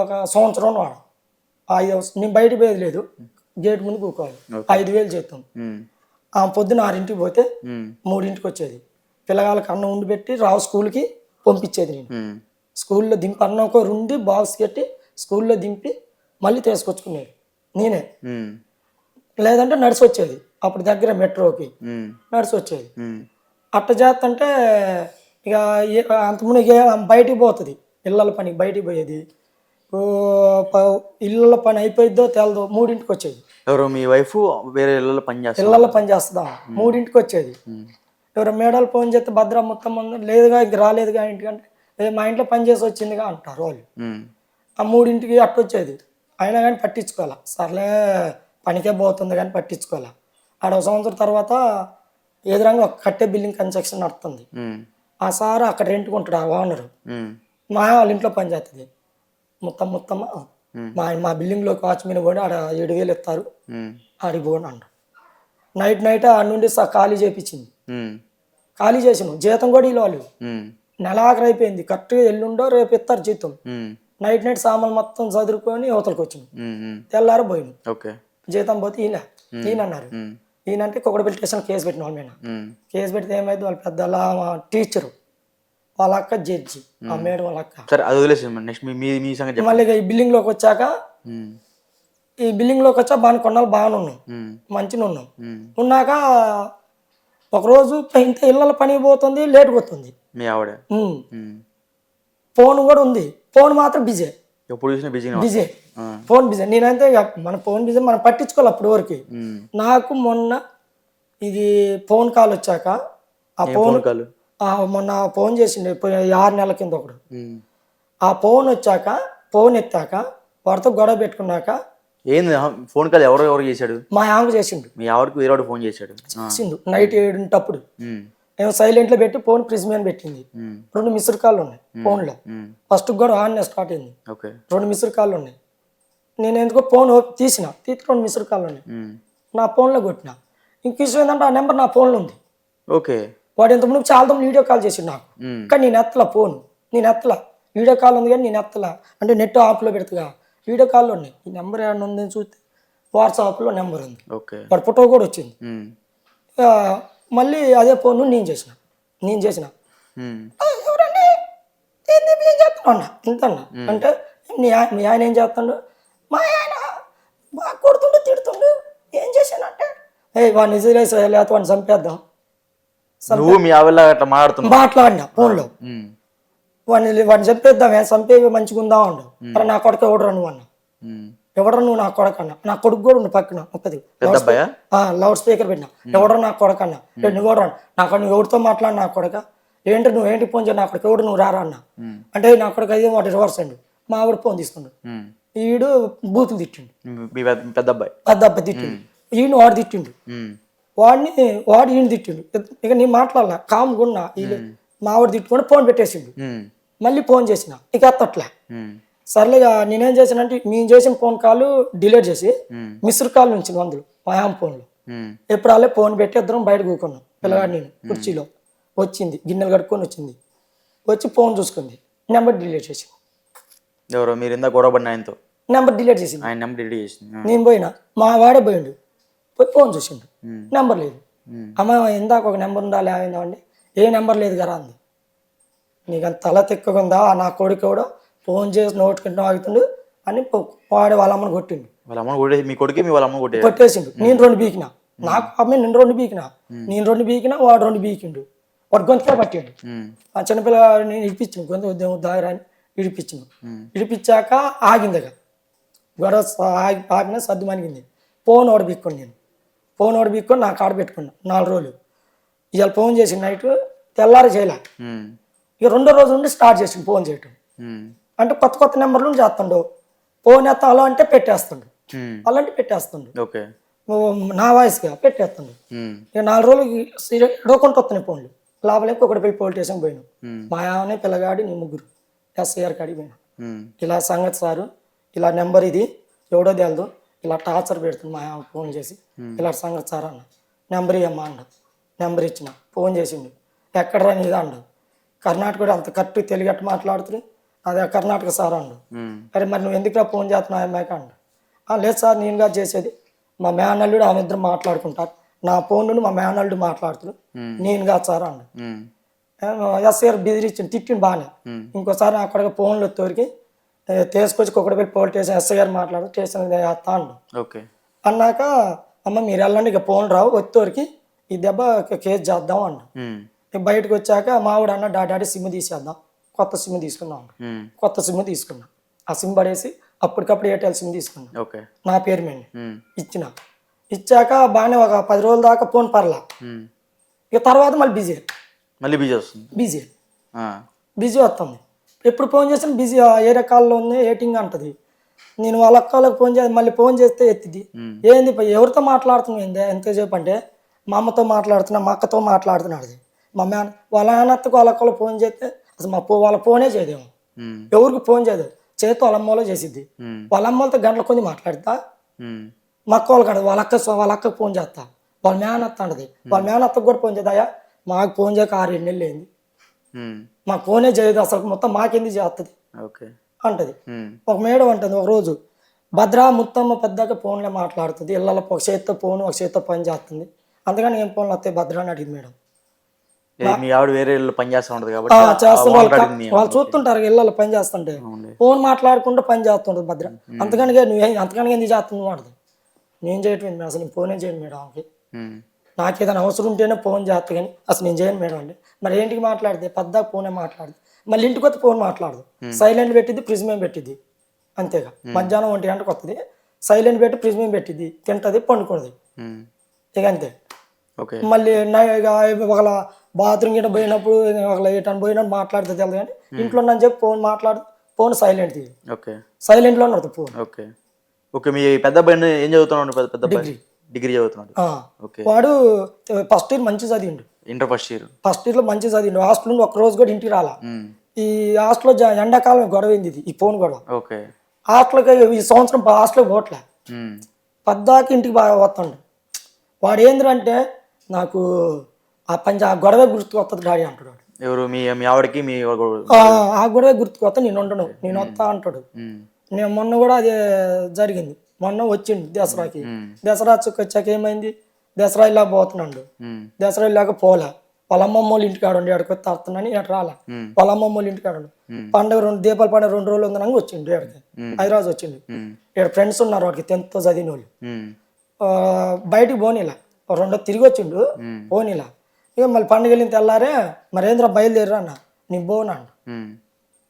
ఒక సంవత్సరం వాడు నేను బయట పోయేది లేదు, గేట్ ముందు కూకోవాలి. 5,000 చేస్తాం. పొద్దున 6ంటికి పోతే 3ంటికి వచ్చేది. పిల్లగాళ్ళకి అన్నం ఉండి పెట్టి స్కూల్కి పంపించేది. నేను స్కూల్లో దింపి అన్నం ఒక 2 బాక్స్ కట్టి స్కూల్లో దింపి మళ్ళీ తీసుకొచ్చుకునేది నేనే. లేదంటే నడిచి వచ్చేది. అప్పుడు దగ్గర మెట్రోకి నడిచి వచ్చేది. అట్ట చేస్తుంటే ఇక అంతకుముందు బయటికి పోతుంది, ఇళ్ళ పని బయటికి పోయేది. ఇళ్ళ పని అయిపోయిద్దో తెలదో 3ంటికి వచ్చేది. ఎవరు మీ వైఫ్ వేరే ఇళ్ళలో పని చేస్తుందా? 3ంటికి వచ్చేది. ఎవరో మేడలు ఫోన్ చేస్తే భద్ర మొత్తం ఉంది లేదుగా ఇంక రాలేదుగా ఇంటికంటే మా ఇంట్లో పని చేసి వచ్చిందిగా అంటారు వాళ్ళు. ఆ 3ంటికి అట్టొచ్చేది అయినా కానీ పట్టించుకోవాలా, సర్లే పనికే పోతుంది కానీ పట్టించుకోవాలా. ఆడ 1 సంవత్సరం తర్వాత ఎదురంగా ఒక కట్టే బిల్డింగ్ కన్స్ట్రక్షన్ నడుతుంది. ఆ సార్ అక్కడ రెంట్కి ఉంటాడు ఆ ఓనరు, మా వాళ్ళ ఇంట్లో పని చేస్తుంది. మొత్తమ్మ మా బిల్డింగ్లోకి వాచ్మెన్ పోయి ఆడ 7,000 ఇస్తారు, ఆడికి పోండి అంట. నైట్ ఆడ నుండి ఖాళీ చేయించింది. ఖాళీ చేసినాం, జీతం కూడా ఇలా వాళ్ళు నెల ఆఖరి అయిపోయింది. కరెక్ట్గా ఎల్లుండో రేపు ఇస్తారు జీతం. నైట్ సామాన్లు మొత్తం చదువుకొని అవతలకి వచ్చినాం. తెల్లారు పోయినాం. జీతం పోతే ఈయన అన్నారు. ఈయనంటే కుక్కడపల్లి స్టేషన్ కేసు పెట్టిన వాళ్ళ మీద. కేసు పెడితే ఏమైంది, వాళ్ళ పెద్ద టీచరు వాళ్ళ అక్క జడ్జి, ఆ మేడం వాళ్ళ అక్క. మళ్ళీ ఈ బిల్డింగ్లోకి వచ్చాక బాగా కొన్నాళ్ళు బాగానే ఉన్నాం, మంచిగా ఉన్నాం. ఉన్నాక ఒకరోజు ఇంత ఇళ్ళ పని పోతుంది, లేట్గా వస్తుంది. ఫోన్ కూడా ఉంది, ఫోన్ మాత్రం బిజీ. Busy phone busy. నేనంతే మన ఫోన్ బిజీ మనం పట్టించుకోవాలి అప్పుడు వరకు. నాకు మొన్న ఇది ఫోన్ కాల్ వచ్చాక ఆ ఫోన్ మొన్న ఫోన్ చేసిండే 6 నెలల కింద ఒకడు. ఆ ఫోన్ వచ్చాక ఫోన్ ఎత్తాక వాడితో గొడవ పెట్టుకున్నాక ఏంది ఫోన్ కాల్ ఎవరు చేశాడు? మా ఆమెకు చేసిండు. మీ ఆవిడకి వేరే ఫోన్ చేశాడు నైట్ 7 నేను సైలెంట్లో పెట్టి ఫోన్ ప్రిజ్ మీద పెట్టింది. 2 మిస్డ్ కాళ్ళు ఉన్నాయి ఫోన్లో. ఫస్ట్ కూడా ఆన్నే స్టార్ట్ అయింది. 2 మిస్డ్ కాళ్ళు ఉన్నాయి. నేను ఎందుకో ఫోన్ తీసి 2 మిస్డ్ కాళ్ళు ఉన్నాయి. నా ఫోన్లో కొట్టిన. ఇంక విషయం ఏంటంటే ఆ నెంబర్ నా ఫోన్లో ఉంది. వాడు ఇంతకుముందు చాలా వీడియో కాల్ చేసిండు నాకు, కానీ నేను ఎత్తలా ఫోన్. నేను ఎత్తలా, వీడియో కాల్ ఉంది కానీ నేను ఎత్తలా. అంటే నెట్ ఆఫ్లో పెడతగా వీడియో కాల్లో ఉన్నాయి. ఈ నెంబర్ ఏమన్నా ఉందని చూస్తే వాట్సాప్లో నెంబర్ ఉంది. వాడు ఫోటో కూడా వచ్చింది. మళ్ళీ అదే ఫోన్ నేను చేసిన ఎవరండి ఏం చేస్తున్నా ఇంతన్నా అంటే మీ ఆయన ఏం చేస్తాడు, మా ఆయన బాగా కొడుతుండు తిడుతుండు, ఏం చేశానంటే వాడిని నిజలేసి లేకపోతే వాడిని చంపేద్దాం మాట్లాడినా ఫోన్లో. వాడిని చంపేద్దాం, చంపేవి మంచిగా ఉందా ఉండు. మరి నా కొడుకు ఎవడరా నువ్వు అన్నా, ఎవడరా నువ్వు నా కొడుకు అన్నా. నా కొడుకు కూడా ఉండు పక్కన ఒక్కది లౌడ్ స్పీకర్ పెట్టినా. ఎవడరా నా కొడుకు అన్నా, నువ్వు ఎవడరా నాకు, నువ్వు ఎవరితో మాట్లాడి నా కొడుక ఏంటి, నువ్వు ఏంటి ఫోన్ చేయ నా కొడుకు ఎవడు, నువ్వు రారా అన్నా. అంటే నా కొడుకు అయితే వాడు రివర్స్ అండి, మా ఆవిడ ఫోన్ తీసుకుండు. ఈడు బూతులు తిట్టిండు, పెద్ద అబ్బాయి తిట్టిండు. ఈయన వాడు తిట్టిండు, వాడు ఈయన తిట్టిండు. ఇక నేను మాట్లాడాల కామ్గున్నా. మా ఆవిడ తిట్టుకొని ఫోన్ పెట్టేసిండు. మళ్ళీ ఫోన్ చేసిన, ఇక ఎత్తట్లే. సర్లేగా నేనేం చేశానంటే మేము చేసిన ఫోన్ కాల్ డిలీట్ చేసి మిస్డ్ కాల్ నుంచి అందులో మా ఆమె ఫోన్లో ఎప్పుడు వాళ్ళే ఫోన్ పెట్టి ఇద్దరం బయట కూకున్నాం. పిల్లగాడు నేను కుర్చీలో వచ్చింది, గిన్నెలు కట్టుకొని వచ్చింది, వచ్చి ఫోన్ చూసుకుంది, నెంబర్ డిలీట్ చేసింది. ఎవరో మీరు ఇందా గొడవ పడిన ఆయనతో నెంబర్ డిలీట్ చేసింది. ఆయన నెంబర్ డిలీట్ చేసింది. నేను పోయినా, మా వాడే పోయిండు, పోయి ఫోన్ చూసిండు, నెంబర్ లేదు. అమ్మ ఇందాక ఒక నెంబర్ ఉందా లేదో అండి, ఏ నెంబర్ లేదు కదా అంది. నీకు అంత తల తిక్కకుందా, నా కొడుకు కూడా ఫోన్ చేసి నోటుకుంటూ ఆగుతుండు అని వాడు వాళ్ళ అమ్మని కొట్టిండు. కొట్టేసిండు. నేను 2 బీకినా, నాకు అమ్మాయి నేను 2 బీకినా, వాడు 2 బీకిండు. వాడు గొంతుగా పట్టిండు. ఆ చిన్నపిల్ల నేను ఇడిపించిండు, గొంతు దాగరా అని ఇడిపించిండు. ఇడిపించాక ఆగిందిగా గొడవ ఆగిన సర్దు మనిగింది. ఫోన్ ఓడ బీక్కొని నేను ఫోన్ ఓడ బీక్కొని నాకు ఆడ పెట్టుకున్నా 4 రోజులు. ఇవాళ ఫోన్ చేసి నైట్ తెల్లారి చేయలే. ఇక 2వ రోజు నుండి స్టార్ట్ చేసిండు ఫోన్ చేయటం. అంటే కొత్త నెంబర్లు చేస్తుండు. ఫోన్ ఎత్తా అలా అంటే పెట్టేస్తుండు, అలాంటి పెట్టేస్తుండు, నా వాయిస్గా పెట్టేస్తుండు. ఇక 4 రోజులు ఎడవకుంటూ వస్తున్నాయి ఫోన్లు. లోపలికి ఒకటి పోయి పోలీస్ స్టేషన్ పోయినాం. మా ఆమె పిల్లగాడి నీ 3 SIR కాడికి పోయినా. ఇలా సంగతి సారు, ఇలా నెంబర్ ఇది ఎవడో తెలదు, ఇలా టార్చర్ పెడుతుంది మా ఆమె ఫోన్ చేసి, ఇలా సంగతి సార్ అన్న. నెంబర్ ఇవ్వమ్మా అన్న. నెంబర్ ఇచ్చిన, ఫోన్ చేసిండు. ఎక్కడరా నీదా అండు. కర్ణాటక అంత కరెక్ట్ తెలుగట్టు మాట్లాడుతుంది, అదే కర్ణాటక సార్ అండు. అరే మరి నువ్వు ఎందుకురా ఫోన్ చేస్తున్నావు అమ్మాయికి అండు. లేదు సార్ నేనుగా చేసేది, మా మేనల్లుడు ఆమె ఇద్దరు మాట్లాడుకుంటారు, నా ఫోన్ నుండి మా మేనల్లుడు మాట్లాడుతున్నాడు, నేనుగా సార్ అండు. SIR బెదిరించింది, తిట్టిండు బాగానే. ఇంకోసారి అక్కడ ఫోన్లో తోరికి తీసుకొచ్చి కుక్కడపల్లి పోలీస్ స్టేషన్ SIR మాట్లాడు స్టేషన్ వేస్తా అండు. అన్నాక అమ్మ మీరు వెళ్ళండి, ఇక ఫోన్ రావు, వచ్చేవరికి ఈ దెబ్బ కేసు చేద్దాం అండు. బయటకు వచ్చాక మావిడ అన్న డాడీ సిమ్ తీసేద్దాం, కొత్త సిమ్ తీసుకున్నాం. కొత్త సిమ్ తీసుకున్నా, ఆ సిమ్ పడేసి అప్పటికప్పుడు ఎయిర్టెల్ సిమ్ తీసుకున్నా నా పేరు మీద. ఇచ్చాక బాగానే ఒక 10 రోజుల దాకా ఫోన్ పర్లా. ఇక తర్వాత మళ్ళీ బిజీ మళ్ళీ బిజీ వస్తుంది. బిజీ ఆ. బిజీ వస్తుంది. ఎప్పుడు ఫోన్ చేసినా బిజీ, ఏ రకాల్లో ఉంది ఏటింగ్ అంటది. నేను వాళ్ళ అక్కలకు ఫోన్ చేసి మళ్ళీ ఫోన్ చేస్తే ఎత్తిది. ఏంది ఎవరితో మాట్లాడుతున్నావు ఏంది ఎంతసేపు అంటే, మా అమ్మతో మాట్లాడుతున్నా, మా అక్కతో మాట్లాడుతున్నాడు. మా వాళ్ళ నాన్నత్తకు వాళ్ళ అక్కలు ఫోన్ చేస్తే అసలు వాళ్ళ ఫోనే చేయదేమో, ఎవరికి ఫోన్ చేయదు, చేతితో వాళ్ళ అమ్మలో చేసిద్ది. వాళ్ళ అమ్మలతో గంటల కొంది మాట్లాడతా, మా అక్క వాళ్ళు కాదు వాళ్ళ అక్కకు ఫోన్ చేస్తా, వాళ్ళ మేనత్త అంటది. వాళ్ళ మేనత్తకు కూడా ఫోన్ చేద్దాయా, మాకు ఫోన్ చేయక 6-7 నెలలు అయింది, మాకు ఫోనే చేయదు అసలు, మొత్తం మాకెందుకు చేస్తుంది అంటది. ఒక మేడం అంటుంది, ఒక రోజు భద్రా ముత్తమ్మ పెద్దగా ఫోన్లో మాట్లాడుతుంది, ఇళ్ళలో ఒక చేతితో ఫోన్ ఒక చేతితో పని చేస్తుంది, అందుకని ఏం ఫోన్లు వస్తాయి భద్రా అని అడిగింది మేడం. మీ ఆవిడ వేరే పని చేస్తూ ఉంటుంది కాబట్టి వాళ్ళు చూస్తుంటారు ఇళ్ళలో పని చేస్తుంటే, ఫోన్ మాట్లాడుకుంటూ పని చేస్తుంటది భద్ర. అంతకని ఎందుకు చేస్తుంది వాడదు, నేను చేయటం మేడం, అసలు నేను ఫోనే చేయను మేడం ఆమెకి, నాకు ఏదైనా అవసరం ఉంటేనే ఫోన్ చేస్తా కానీ అసలు నేను చేయను మేడం అంటే. మరి ఏంటికి మాట్లాడితే పెద్దగా ఫోనే మాట్లాడదు, మళ్ళీ ఇంటికి వస్తే ఫోన్ మాట్లాడదు, సైలెంట్ పెట్టిద్ది, ఫ్రిడ్జ్ మీద పెట్టిద్ది, అంతేగా. మధ్యాహ్నం 1 గంటకు వస్తుంది, సైలెంట్ పెట్టి ఫ్రిడ్జ్ మీద పెట్టిద్ది, తింటది, పండుకుంది, ఇక అంతే. మళ్ళీ ఒకళ్ళ బాత్రూమ్ గిట్ట పోయినప్పుడు ఒకళ్ళ ఎటని పోయినప్పుడు మాట్లాడితే తెలియదు కానీ ఇంట్లో అని చెప్పి ఫోన్ మాట్లాడు, ఫోన్ సైలెంట్ తీయదు, సైలెంట్లో ఉన్నది ఫోన్. ఓకే. మీ పెద్ద అబ్బాయి ఏం చదువుతున్నాడు? పెద్ద డిగ్రీ చదువుతున్నాడు. వాడు ఫస్ట్ ఇయర్ మంచి చదివిండు, ఇంటర్ ఫస్ట్ ఇయర్ లో మంచి చదివిండు. హాస్టల్ నుండి ఒక రోజు కూడా ఇంటికి రాలా. ఈ హాస్టల్లో ఎండాకాలం గొడవ అయింది, ఈ ఫోన్ గొడవ. హాస్టల్కి ఈ సంవత్సరం హాస్టల్కి పోవట్లే, పద్దాకి ఇంటికి బాగా వస్తుండే. వాడు ఏంటంటే నాకు ఆ గొడవే గుర్తుకు వస్తుంది డాడీ అంటాడు. ఎవరు? మీ ఆవిడకి ఆ గొడవే గుర్తుకు వస్తా, నేను ఉండను, నేను వస్తా అంటాడు. నేను మొన్న కూడా అదే జరిగింది, మొన్న వచ్చిండు దసరాకి. దసరా వచ్చాక ఏమైంది, దసరా ఇలా పోతున్నాడు, దసరా ఇలాగ పోలే, వాళ్ళ అమ్మమ్మ వాళ్ళ ఇంటికాడ ఉండి ఎక్కడికి వస్తున్నాని ఎటు రాలే, వాళ్ళ అమ్మమ్మ వాళ్ళ ఇంటికాడ పండుగ దీపాల పండుగ 2 రోజులు ఉందని వచ్చిండు ఎక్కడికి, హైదరాబాద్ వచ్చిండు. ఇక్కడ ఫ్రెండ్స్ ఉన్నారు వాడికి 10th చదివిన వాళ్ళు, బయటికి పోనీలా, 2 తిరిగి వచ్చిండు, పోనీలా. ఇక మళ్ళీ పండుగ వెళ్ళిన తెల్లారే మరేంద్ర బయలుదేరా అన్న, నేను పోనాడు,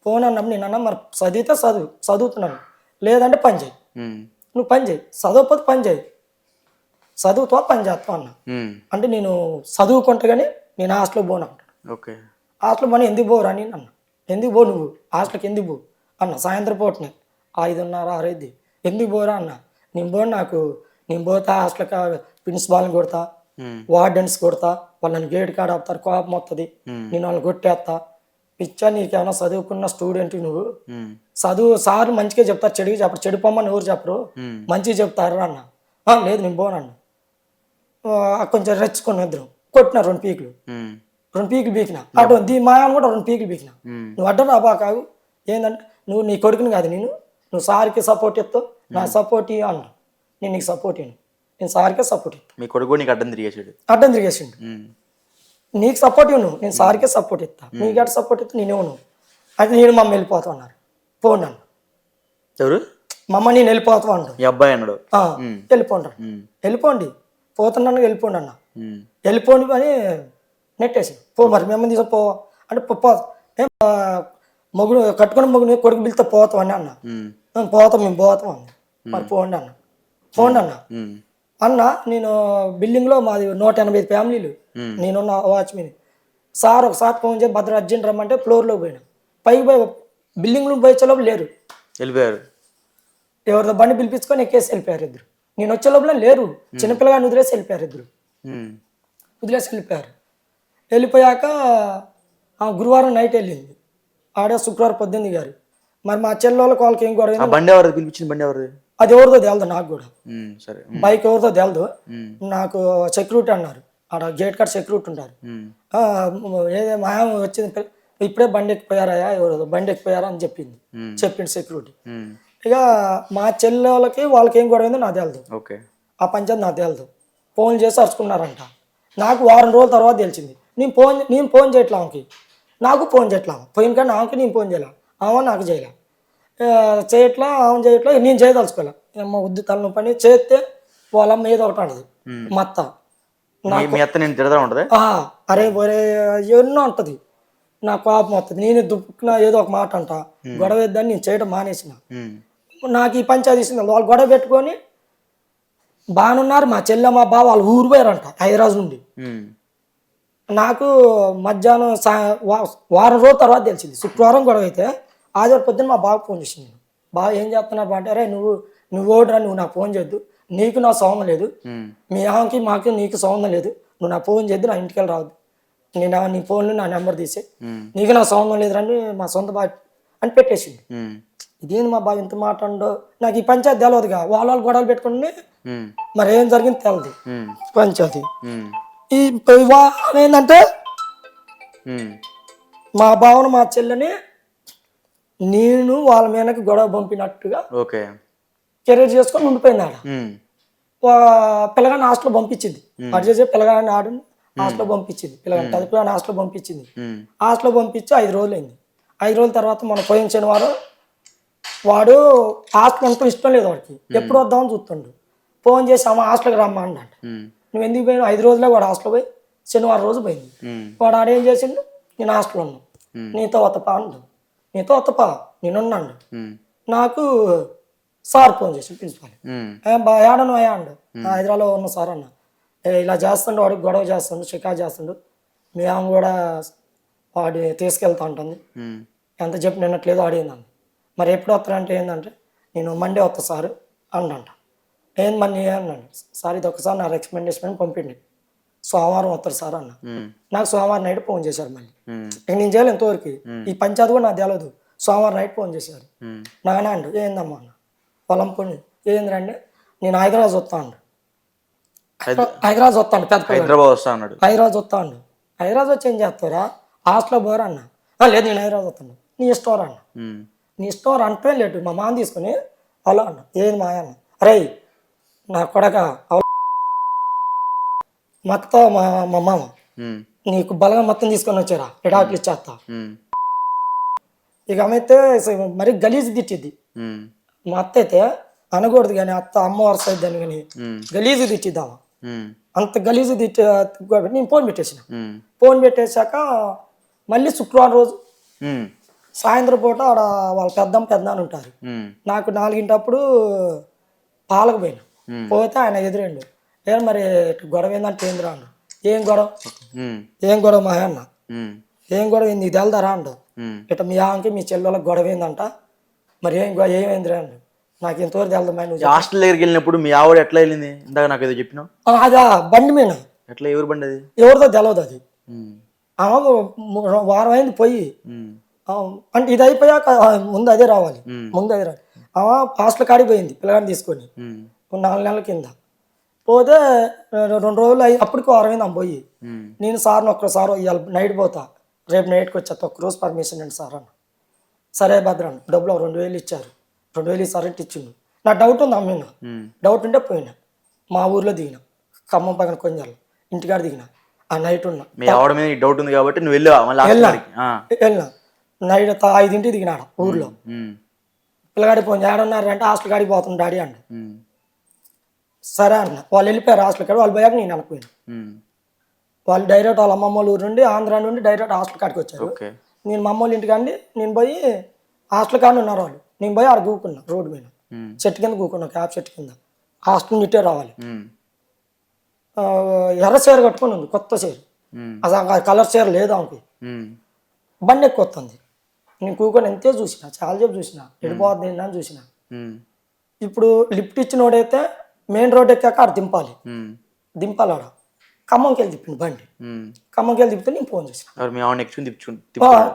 పోను అన్నప్పుడు నేను అన్నా మరి చదివితే చదువుతున్నాను, లేదంటే పని చేయి, నువ్వు పని చేయి, చదవకపోతే పని చేయి, చదువుతావా పని చేస్తావు అన్న. అంటే నేను చదువుకుంటా కానీ నేను హాస్టల్కి పోను అంటాడు. హాస్టల్ పోనీ ఎందుకు పోరా నేను అన్న, ఎందుకు పో నువ్వు హాస్టల్కి ఎందుకు పో అన్న, సాయంత్రం పూటనే 5:30, 6 అయింది, ఎందుకు పోరా అన్న, నేను పోతా హాస్టల్కి ప్రిన్సిపాల్ని కొడతా, వార్డెన్స్ కొడతా, వాళ్ళని గేట్ కాడ ఆపుతారు, కోపం వస్తుంది, నేను వాళ్ళని కొట్టేస్తా, పిచ్చా నీకేమైనా చదువుకున్న స్టూడెంట్ నువ్వు, చదువు సార్ మంచిగా చెప్తారు, చెడుగా చెప్పరు, చెడిపోమ్మని ఎవరు చెప్పరు, మంచిగా చెప్తారు అన్న. లేదు నేను పోనన్నా, కొంచెం రెచ్చుకుని ఇద్దరు కొట్టిన 2 పీకులు బీకిన, అటు మా ఆయన కూడా 2 పీకులు బీకిన. నువ్వు అడ్డం రాబా కాదు, ఏంటంటే నువ్వు కొడుకుని కాదు, నువ్వు సార్కి సపోర్ట్ ఇస్తావు, నా సపోర్ట్ ఇవ్వ అన్న, నేను నీకు సపోర్ట్ ఇవ్వను, నేను సార్కే సపోర్ట్ ఇస్తాను. మీ కొడుకు నీకు అడ్డం తిరిగేసిండు, నీకు సపోర్ట్ ఇవ్వను, నేను సార్కే సపోర్ట్ ఇస్తా, నీకు ఎట్లా సపోర్ట్ ఇస్తా నేను ఇవ్వను. అయితే నేను మమ్మల్ని వెళ్ళిపోతా అన్నారు, పోండి అన్న. ఎవరు? మమ్మ నేను వెళ్ళిపోతా అంటాడు, ఈ అబ్బాయి అన్నాడు. వెళ్ళిపోండి పోతున్నాను, వెళ్ళిపోండి అన్న, వెళ్ళిపోండి అని నెట్టేసి, పో మరి మిమ్మల్ని తీసుకు పో అంటే మొగుడు కట్టుకుని మొగుడు కొడుకు పిలిస్తే పోతాం అని అన్న, పోతాం మేము పోతాం అన్న, మరి పోండి అన్న. అన్న నేను బిల్డింగ్లో మాది 185 ఫ్యామిలీలు, నేనున్న వాచ్మెన్. సార్ ఒకసారి ఫోన్ చేసి భద్ర అర్జెంట్ రమ్మంటే ఫ్లోర్లోకి పోయినా, పైకి పోయి బిల్డింగ్లో పోయేలోపు లేరు, వెళ్ళిపోయారు, ఎవరితో బండి పిలిపించుకొని ఎక్కేసి వెళ్ళిపోయారు ఇద్దరు. నేను వచ్చే లోపల లేరు, చిన్నపిల్లగాని వదిలేసి వెళ్ళిపోయారు ఇద్దరు, వెళ్ళిపోయాక గురువారం నైట్ వెళ్ళింది, ఆడే శుక్రవారం 18 గారు. మరి మా చెల్లెళ్ళకి వాళ్ళకి ఏం గొడవ, అది ఎవరిదో తెలదు నాకు కూడా, బైక్ ఎవరిదో తెలదు నాకు. సెక్యూరిటీ అన్నారు, ఆడ గేట్ కాడ సెక్యూరిటీ ఉంటారు, ఏదే మా వచ్చింది ఇప్పుడే బండి ఎక్కిపోయారా, ఎవరు బండి ఎక్కిపోయారా అని చెప్పిండు సెక్యూరిటీ. ఇక మా చెల్లెళ్ళకి వాళ్ళకి ఏం గొడవ నాకు తెలదు, ఆ పంచాయతీ నాకు తెలదు. ఫోన్ చేసి అరుచుకున్నారంట, నాకు వారం రోజుల తర్వాత తెలిసింది. నేను ఫోన్ చేయట్లా ఆమెకి, నాకు ఫోన్ చేయట్లా, పోయిన కానీ ఆమెకి నేను ఫోన్ చేయలే, ఆమె నాకు చేయలే, చేయట్లా ఆమె చేయట్లా, నేను చేయదలుచుకోలే. అమ్మ ఉద్దు తల పని చేస్తే వాళ్ళమ్మ ఏదో ఒకటి అంటది, మా అత్త అరే ఒరే ఎన్నో అంటది, నాకు కోపం వస్తుంది, నేను దుప్పుకున్నా ఏదో ఒక మాట అంట, గొడవ వేద్దని నేను చేయడం మానేసిన. నాకు ఈ పంచాయతీ ఇస్తుంది, వాళ్ళు గొడవ పెట్టుకొని బాగానున్నారు. మా చెల్లె మా బావ వాళ్ళు ఊరు పోయారంట హైదరాబాద్ నుండి, నాకు మధ్యాహ్నం వారం రోజుల తర్వాత తెలిసింది. శుక్రవారం గొడవ అయితే ఆదివారం పొద్దున్న మా బాబు ఫోన్ చేసింది. నేను బాగా ఏం చేస్తున్నారు బా అంటే, అరే నువ్వు ఓడరా, నువ్వు నాకు ఫోన్ చేయొద్దు, నీకు నా సంబంధం లేదు, మీ ఆమెకి మాకు నీకు సంబంధం లేదు, నువ్వు నా ఫోన్ చేయొద్దు, నా ఇంటికి వెళ్ళి రావద్దు, నీ ఫోన్లో నా నెంబర్ తీసే, నీకు నా సంబంధం లేదురని మా సొంత బాబు అని పెట్టేసింది. ఇదేంది మా బాబు ఇంత మాట ఉండో, నాకు ఈ పంచాయతీ తెలియదుగా, వాళ్ళు గొడవలు పెట్టుకుని మరి ఏం జరిగింది తెలియదు పంచాయతీ. ఈ ఏంటంటే మా బావను మా చెల్లెని నేను వాళ్ళ మీదకి గొడవ పంపినట్టుగా కెరీర్ చేసుకొని ఉండిపోయింది. ఆడ పిల్లగాని హాస్టల్ పంపించింది, అటు చేసే పిల్లగాని ఆడు హాస్టల్ పంపించింది, పిల్లగాని పిల్లగాని హాస్టల్ పంపించింది. హాస్టల్ పంపించి 5 రోజులు అయింది. 5 రోజుల తర్వాత మన పోయిన శనివారం వాడు హాస్టల్ అంతా ఇష్టం లేదు వాడికి, ఎప్పుడు వద్దామని చూస్తుండు. ఫోన్ చేసి అమ్మ హాస్టల్కి రమ్మా అంట. నువ్వు ఎందుకు పోయినా? 5 రోజులే వాడు హాస్టల్ పోయి శనివారం రోజు పోయింది. వాడు ఆడేం చేసిండు, నేను హాస్టల్ ఉన్నాను, నీతో వత్తపా అండు, నీతో వత్తపా నేనున్నాడు. నాకు సార్ ఫోన్ చేసి ప్రిన్సిపాల్, ఏడను అయ్యా అండు, హైదరాబాద్లో ఉన్న సార్ అన్న, ఇలా చేస్తుండు, వాడు గొడవ చేస్తుండు, షికారు చేస్తుండు, మీ ఆమె కూడా వాడు తీసుకెళ్తా ఉంటుంది, ఎంత చెప్పి నిన్నట్లేదు ఆడిందండి. మరి ఎప్పుడు వస్తారంటే ఏంటంటే, నేను మండే వస్తా సార్ అండంట. ఏంది మనీ అన్నాడు. సార్ ఇది ఒకసారి నా రికమెండేషన్ పంపిండి, సోమవారం వస్తారు సార్ అన్న. నాకు సోమవారం నైట్ ఫోన్ చేశారు. మళ్ళీ ఇక నేను చేయాలి ఎంతవరకు, ఈ పంచాయతీ కూడా నాకు తెలియదు. సోమవారం నైట్ ఫోన్ చేశారు. నాన్న అండు, ఏందమ్మా అన్న, పొలం పని ఏంద్రండి, నేను హైదరాబాద్ వస్తా అండు, హైదరాబాద్ వస్తాను, పెద్ద హైదరాబాద్ వస్తా అండు. హైదరాబాద్ వచ్చి ఏం చేస్తారా, హాస్టల్లో పోరా అన్న. లేదు నేను హైదరాబాద్ వస్తాను, నీ ఇష్టం అన్న. నీ ఇష్టం అంటే లేటు మా మామ తీసుకుని అలా అన్న, ఏది మా అన్న, అరే నా కొడక మొత్తం మా మామ నీకు బలంగా మొత్తం తీసుకొని వచ్చారా, ఎడాకులు ఇచ్చేస్తా. ఇక అమైతే మరి గలీజ్ తిట్టిద్ది. మా అత్త అయితే అనకూడదు కానీ, అత్త అమ్మ వరుస అయిద్దని కానీ గలీజు తిట్టిద్దామా, అంత గలీజు తిట్టి నేను ఫోన్ పెట్టేసిన. ఫోన్ పెట్టేశాక మళ్ళీ శుక్రవారం రోజు సాయంత్రం పూట ఆడ వాళ్ళ పెద్దనాన్న ఉంటారు. నాకు 4 పాలకు పోయినా, పోతే ఆయన ఎదురండు, ఏం మరి గొడవ ఏందంటే ఏందిరా అన్న. ఏం గొడవ మా అన్న, ఏం గొడవ ఏంది నీకు తెలదారా అండు. ఇట్లా మీ ఆమెకి మీ చెల్లెళ్ళకి గొడవ ఏందంట, మరి ఏమైందిరా అండు. నాకు ఇంతవరకు తెలదు మా నువ్వు హాస్టల్ దగ్గరికి వెళ్ళినప్పుడు మీ ఆవిడ ఎట్లా వెళ్ళింది, ఇందాక నాకు ఏదో చెప్పినావు. అదా బండి మీద, ఎట్లా, ఎవరు బండి అది, ఎవరిదో తెలియదు అది. వారం అయింది పోయి, అంటే ఇది అయిపోయాక ముందు అదే రావాలి. హాస్టల్ కాడికి పోయింది పిల్లగాని తీసుకొని 4 నెలల కింద. పోతే 2 రోజులు అప్పటికి వారం అయింది పోయి. నేను సార్ని ఒక్కసారి ఇవాళ నైట్ పోతా, రేపు నైట్కి వచ్చేస్తా, ఒక్కరోజు పర్మిషన్ అండి సార్ అన్న. సరే భద్రాన్ని డబ్బులు 2,000 ఇచ్చారు, 2,000 ఇస్తారంటే ఇచ్చిండు. నా డౌట్ ఉంది అమ్మిన, డౌట్ ఉంటే పోయినా. మా ఊర్లో దిగిన, ఖమ్మం పక్కన కొంచెం ఇంటికాడ దిగిన. ఆ నైట్ ఉన్నా, డౌట్ ఉంది కాబట్టి నువ్వు వెళ్ళినా. నైట్ 5 దిగినాడు ఊర్లో. పిల్లగాడి ఫోన్ ఏడన్నారంటే హాస్టల్ కాడికి పోతుంది డాడీ అండి. సరే అన్న, వాళ్ళు వెళ్ళిపోయారు హాస్టల్ కాడ. వాళ్ళు పోయాక నేను అనుకున్నాను. వాళ్ళు డైరెక్ట్ వాళ్ళ అమ్మమ్మ ఊరు నుండి, ఆంధ్ర నుండి డైరెక్ట్ హాస్టల్ కాడికి వచ్చారు. నేను మా అమ్మోళ్ళ ఇంటికి అండి, నేను పోయి హాస్టల్ కాడ ఉన్నారు వాళ్ళు. నేను పోయి ఆడ కూకున్నా, రోడ్డు మీద చెట్టు కింద కూకున్నా, క్యాప్ చెట్టు కింద. హాస్టల్ నిట్టే రావాలి. ఎర్ర చీర కట్టుకొని ఉంది, కొత్త చీర, అసలు కలర్ చీర లేదు ఆమెకి. బండి ఎక్కువ వస్తుంది. నేను కూకొని ఎంతే చూసిన, చాలా సేపు చూసిన, ఎడిపోద్ది అని చూసిన. ఇప్పుడు లిఫ్ట్ ఇచ్చినోడైతే మెయిన్ రోడ్ ఎక్కాక ఆడ దింపాలి ఆడ. ఖమ్మంకి వెళ్ళి తిప్పిండు బండి. ఖమ్మంకి వెళ్ళి తిప్పితే నేను ఫోన్ చేసిన,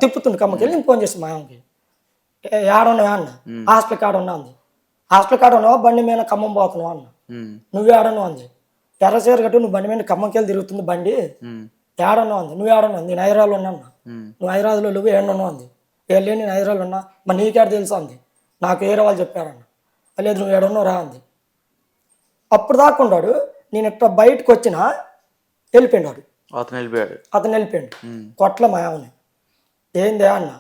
తిప్పుతుండు ఖమ్మంకి వెళ్ళి. నేను ఫోన్ చేసిన మా ఆమెకి, ఏడున్నావా అన్న. హాస్టల్ కాడ ఉన్నా అంది. హాస్టల్ కాడ ఉన్నావా, బండి మీద ఖమ్మం పోతున్నావా అన్న. నువ్వు ఏడన్నావు అంది. ఎర్ర చీర కట్టు, నువ్వు బండి మీద ఖమ్మంకి వెళ్ళి తిరుగుతుంది బండి, ఏడన్నావు అంది. నువ్వు ఏడన్నావు, నేను హైదరాబాద్లో ఉన్నా. నువ్వు హైదరాబాద్లో నువ్వు ఏడన్నావు అంది. వెళ్ళి నేను హైదరాబాద్లో ఉన్నా. మరి నీకేడ తెలుసు అంది. నాకు వేరే వాళ్ళు చెప్పారన్న. లేదు నువ్వు ఏడున్నావు రా అంది. అప్పుడు దాకా ఉన్నాడు. నేను ఇట్లా బయటకు వచ్చినా వెళ్ళిపోయాడు. అతను వెళ్ళిపోయాడు. కొట్ల మా ఆమెని, ఏంది అన్న,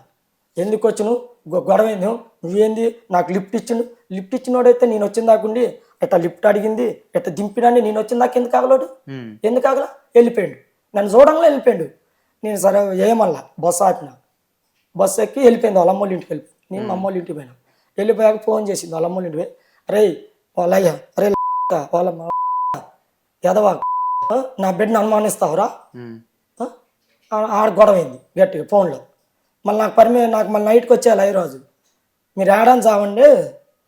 ఎందుకు వచ్చి నువ్వు గొడవ ఏంది, నువ్వేంది నాకు లిఫ్ట్ ఇచ్చిండు. లిఫ్ట్ ఇచ్చినోడైతే నేను వచ్చిన దాకుండి ఇట్లా లిఫ్ట్ అడిగింది, ఇట్లా దింపినండి, నేను వచ్చిన దాకా ఎందుకు ఆగలేడు, ఎందుకు ఆగలా, వెళ్ళిపోయాడు. నన్ను చూడంగా వెళ్ళిపోయాడు. నేను సరే ఏమల్లా బస్సు ఆపిన, బస్సు ఎక్కి వెళ్ళిపోయింది. వాళ్ళ అమ్మోళ్ళ ఇంటికి వెళ్ళిపోయింది. నేను మా అమ్మోళ్ళ ఇంటికి పోయినా. వెళ్ళిపోయాక ఫోన్ చేసింది వాళ్ళ అమ్మోళ్ళ ఇంటికి పోయి, అరే వాళ్ళయ్యా, అరే వాళ్ళ ఎదవా, నా బిడ్డను అనుమానిస్తావురా, ఆడ గొడవ అయింది గట్టిగా ఫోన్లో. మళ్ళీ నాకు మళ్ళీ నైట్కి వచ్చేయాలి హైదరాబాద్, మీరు ఏడాని చావండి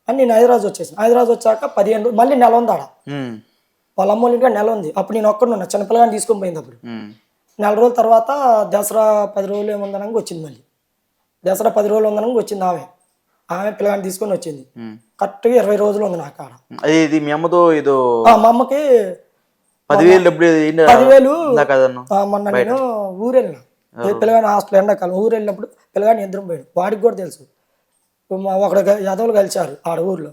అని నేను హైదరాబాద్ వచ్చేసాను. హైదరాబాద్ వచ్చాక 15 రోజులు మళ్ళీ నెల ఉంది ఆడ. వాళ్ళ అమ్మ వాళ్ళ ఇంట్లో నెల ఉంది. అప్పుడు నేను ఒక్కడున్నా, చిన్నపిల్లగాని తీసుకొని పోయింది. అప్పుడు నెల రోజుల తర్వాత దసరా 10 రోజులు ఏముందనగా వచ్చింది. మళ్ళీ దసరా 10 రోజులు ఉందనగా వచ్చింది. ఆమె పిల్లగాని తీసుకొని వచ్చింది. కరెక్ట్గా 20 రోజులు ఉంది నాకు ఆడ. ఇది మీ అమ్మతో ఏదో మా అమ్మకి 10,000 డబ్బులు 10,000 మొన్న నేను ఊరు వెళ్ళిన, పిల్లగాని హాస్టల్ ఎండాకాలం ఊరు వెళ్ళినప్పుడు పిల్లగాని నిద్రం పోయాడు. వాడికి కూడా తెలుసు. ఒకడు యాదవులు కలిశారు ఆడ ఊర్లో.